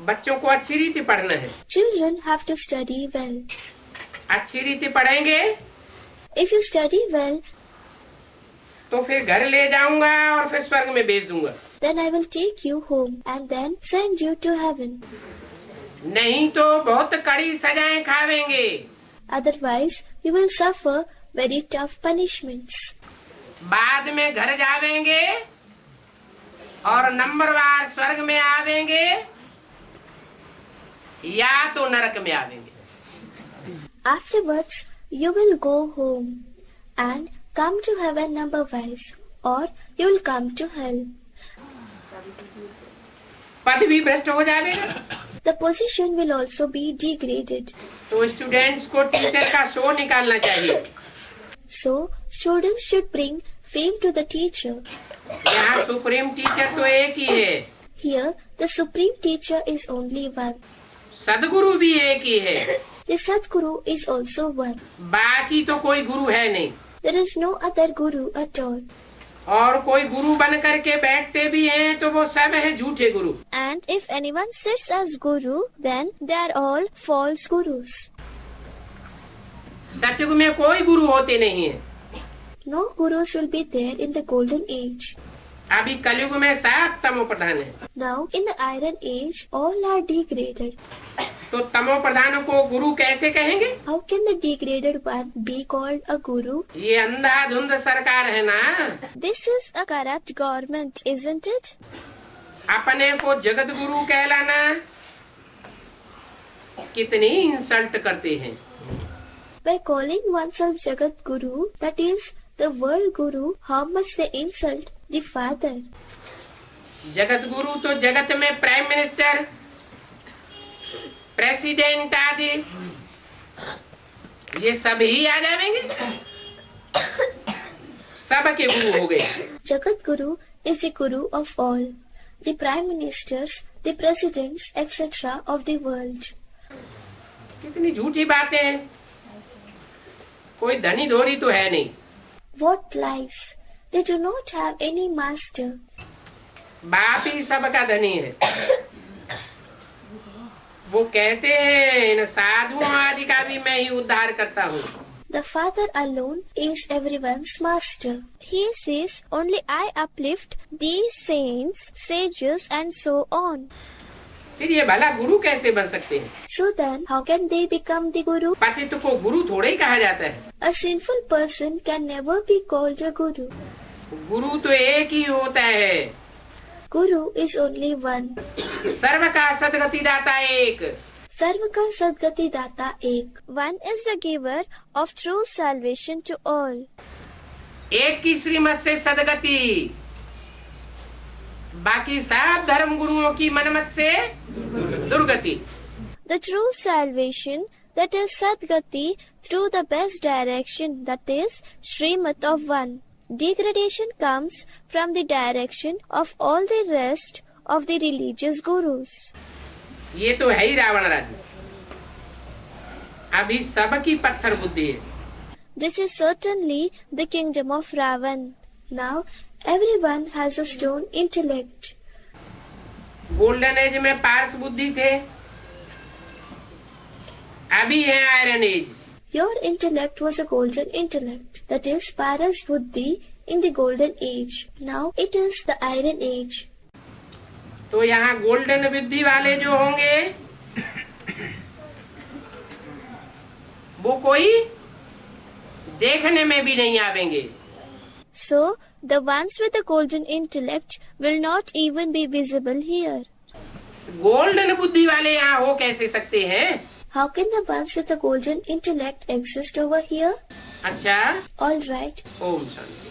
Speaker 1: बच्चों को अच्छी रीति पढ़ना है।
Speaker 2: Children have to study well.
Speaker 1: अच्छी रीति पढ़ेंगे
Speaker 2: If you study well,
Speaker 1: तो फिर घर ले जाऊंगा और फिर स्वर्ग में भेज दूंगा।
Speaker 2: Then I will take you home and then send you to heaven.
Speaker 1: नहीं तो बहुत कड़ी सजाएं खावेंगे।
Speaker 2: Otherwise, you will suffer very tough punishments.
Speaker 1: बाद में घर जावेंगे और नंबरवार स्वर्ग में आवेंगे या तो नरक में आवेंगे।
Speaker 2: Afterwards, you will go home and come to heaven number-wise, or you will come to hell.
Speaker 1: पद भी भ्रष्ट हो जाएगा।
Speaker 2: The position will also be degraded.
Speaker 1: तो स्टूडेंट्स को टीचर का शो निकालना चाहिए।
Speaker 2: So, students should bring fame to the teacher.
Speaker 1: यहाँ सुप्रीम टीचर तो एक ही है।
Speaker 2: Here, the supreme teacher is only one.
Speaker 1: सदगुरु भी एक ही है।
Speaker 2: The Sadguru is also one.
Speaker 1: बाकी तो कोई गुरु है नहीं।
Speaker 2: There is no other guru at all.
Speaker 1: और कोई गुरु बन करके बैठते भी हैं तो वो सब है झूठे गुरु।
Speaker 2: And if anyone sits as guru, then they are all false gurus.
Speaker 1: सतयुग में कोई गुरु होते नहीं है।
Speaker 2: No gurus will be there in the golden age.
Speaker 1: अभी कलयुग में सब तमो प्रधान है।
Speaker 2: Now in the iron age, all are degraded.
Speaker 1: तो तमो प्रधान को गुरु कैसे कहेंगे?
Speaker 2: How can the degraded one be called a guru?
Speaker 1: ये अंधाधुंध सरकार है ना।
Speaker 2: This is a corrupt government, isn't it?
Speaker 1: अपने को जगत गुरु कहलाना कितनी इंसल्ट करते हैं।
Speaker 2: By calling oneself Jagat Guru, that is the world guru, how much they insult the Father.
Speaker 1: Jagat Guru तो जगत में प्राइम मिनिस्टर, प्रेसिडेंट आदि ये सभी आ जाएंगे। सबके गुरु हो गए।
Speaker 2: Jagat Guru is the guru of all, the prime ministers, the presidents, etc. of the world.
Speaker 1: कितनी झूठी बातें हैं। कोई धनी धोरी तो है नहीं।
Speaker 2: What lies! They do not have any master.
Speaker 1: बाप ही सबका धनी है। वो कहते हैं इन साधुओं आदि का भी मैं ही उद्धार करता हूँ।
Speaker 2: The Father alone is everyone's master. He says, only I uplift these saints, sages and so on.
Speaker 1: फिर ये भला गुरु कैसे बन सकते हैं?
Speaker 2: So then, how can they become the guru?
Speaker 1: पतित को गुरु थोड़े ही कहा जाता है।
Speaker 2: A sinful person can never be called a guru.
Speaker 1: गुरु तो एक ही होता है।
Speaker 2: Guru is only one.
Speaker 1: सर्व का सदगति दाता एक।
Speaker 2: Sarva ka sadgati data ek. One is the giver of true salvation to all.
Speaker 1: एक की श्रीमत से सदगति, बाकी सब धर्म गुरुओं की मनमत से दुर्गति।
Speaker 2: The true salvation, that is Sadgati, through the best direction, that is Srimat of one. Degradation comes from the direction of all the rest of the religious gurus.
Speaker 1: ये तो है ही रावण राज्य। अभी सबकी पत्थर बुद्धि है।
Speaker 2: This is certainly the kingdom of Ravan. Now everyone has a stone intellect.
Speaker 1: Golden age में पारस बुद्धि थे, अभी है iron age.
Speaker 2: Your intellect was a golden intellect, that is Paras Buddhi in the golden age. Now it is the iron age.
Speaker 1: तो यहाँ golden बुद्धि वाले जो होंगे वो कोई देखने में भी नहीं आवेंगे।
Speaker 2: So the ones with the golden intellect will not even be visible here.
Speaker 1: Golden बुद्धि वाले यहाँ हो कैसे सकते हैं?
Speaker 2: How can the ones with the golden intellect exist over here?
Speaker 1: अच्छा,
Speaker 2: All right.
Speaker 1: ओम शांति।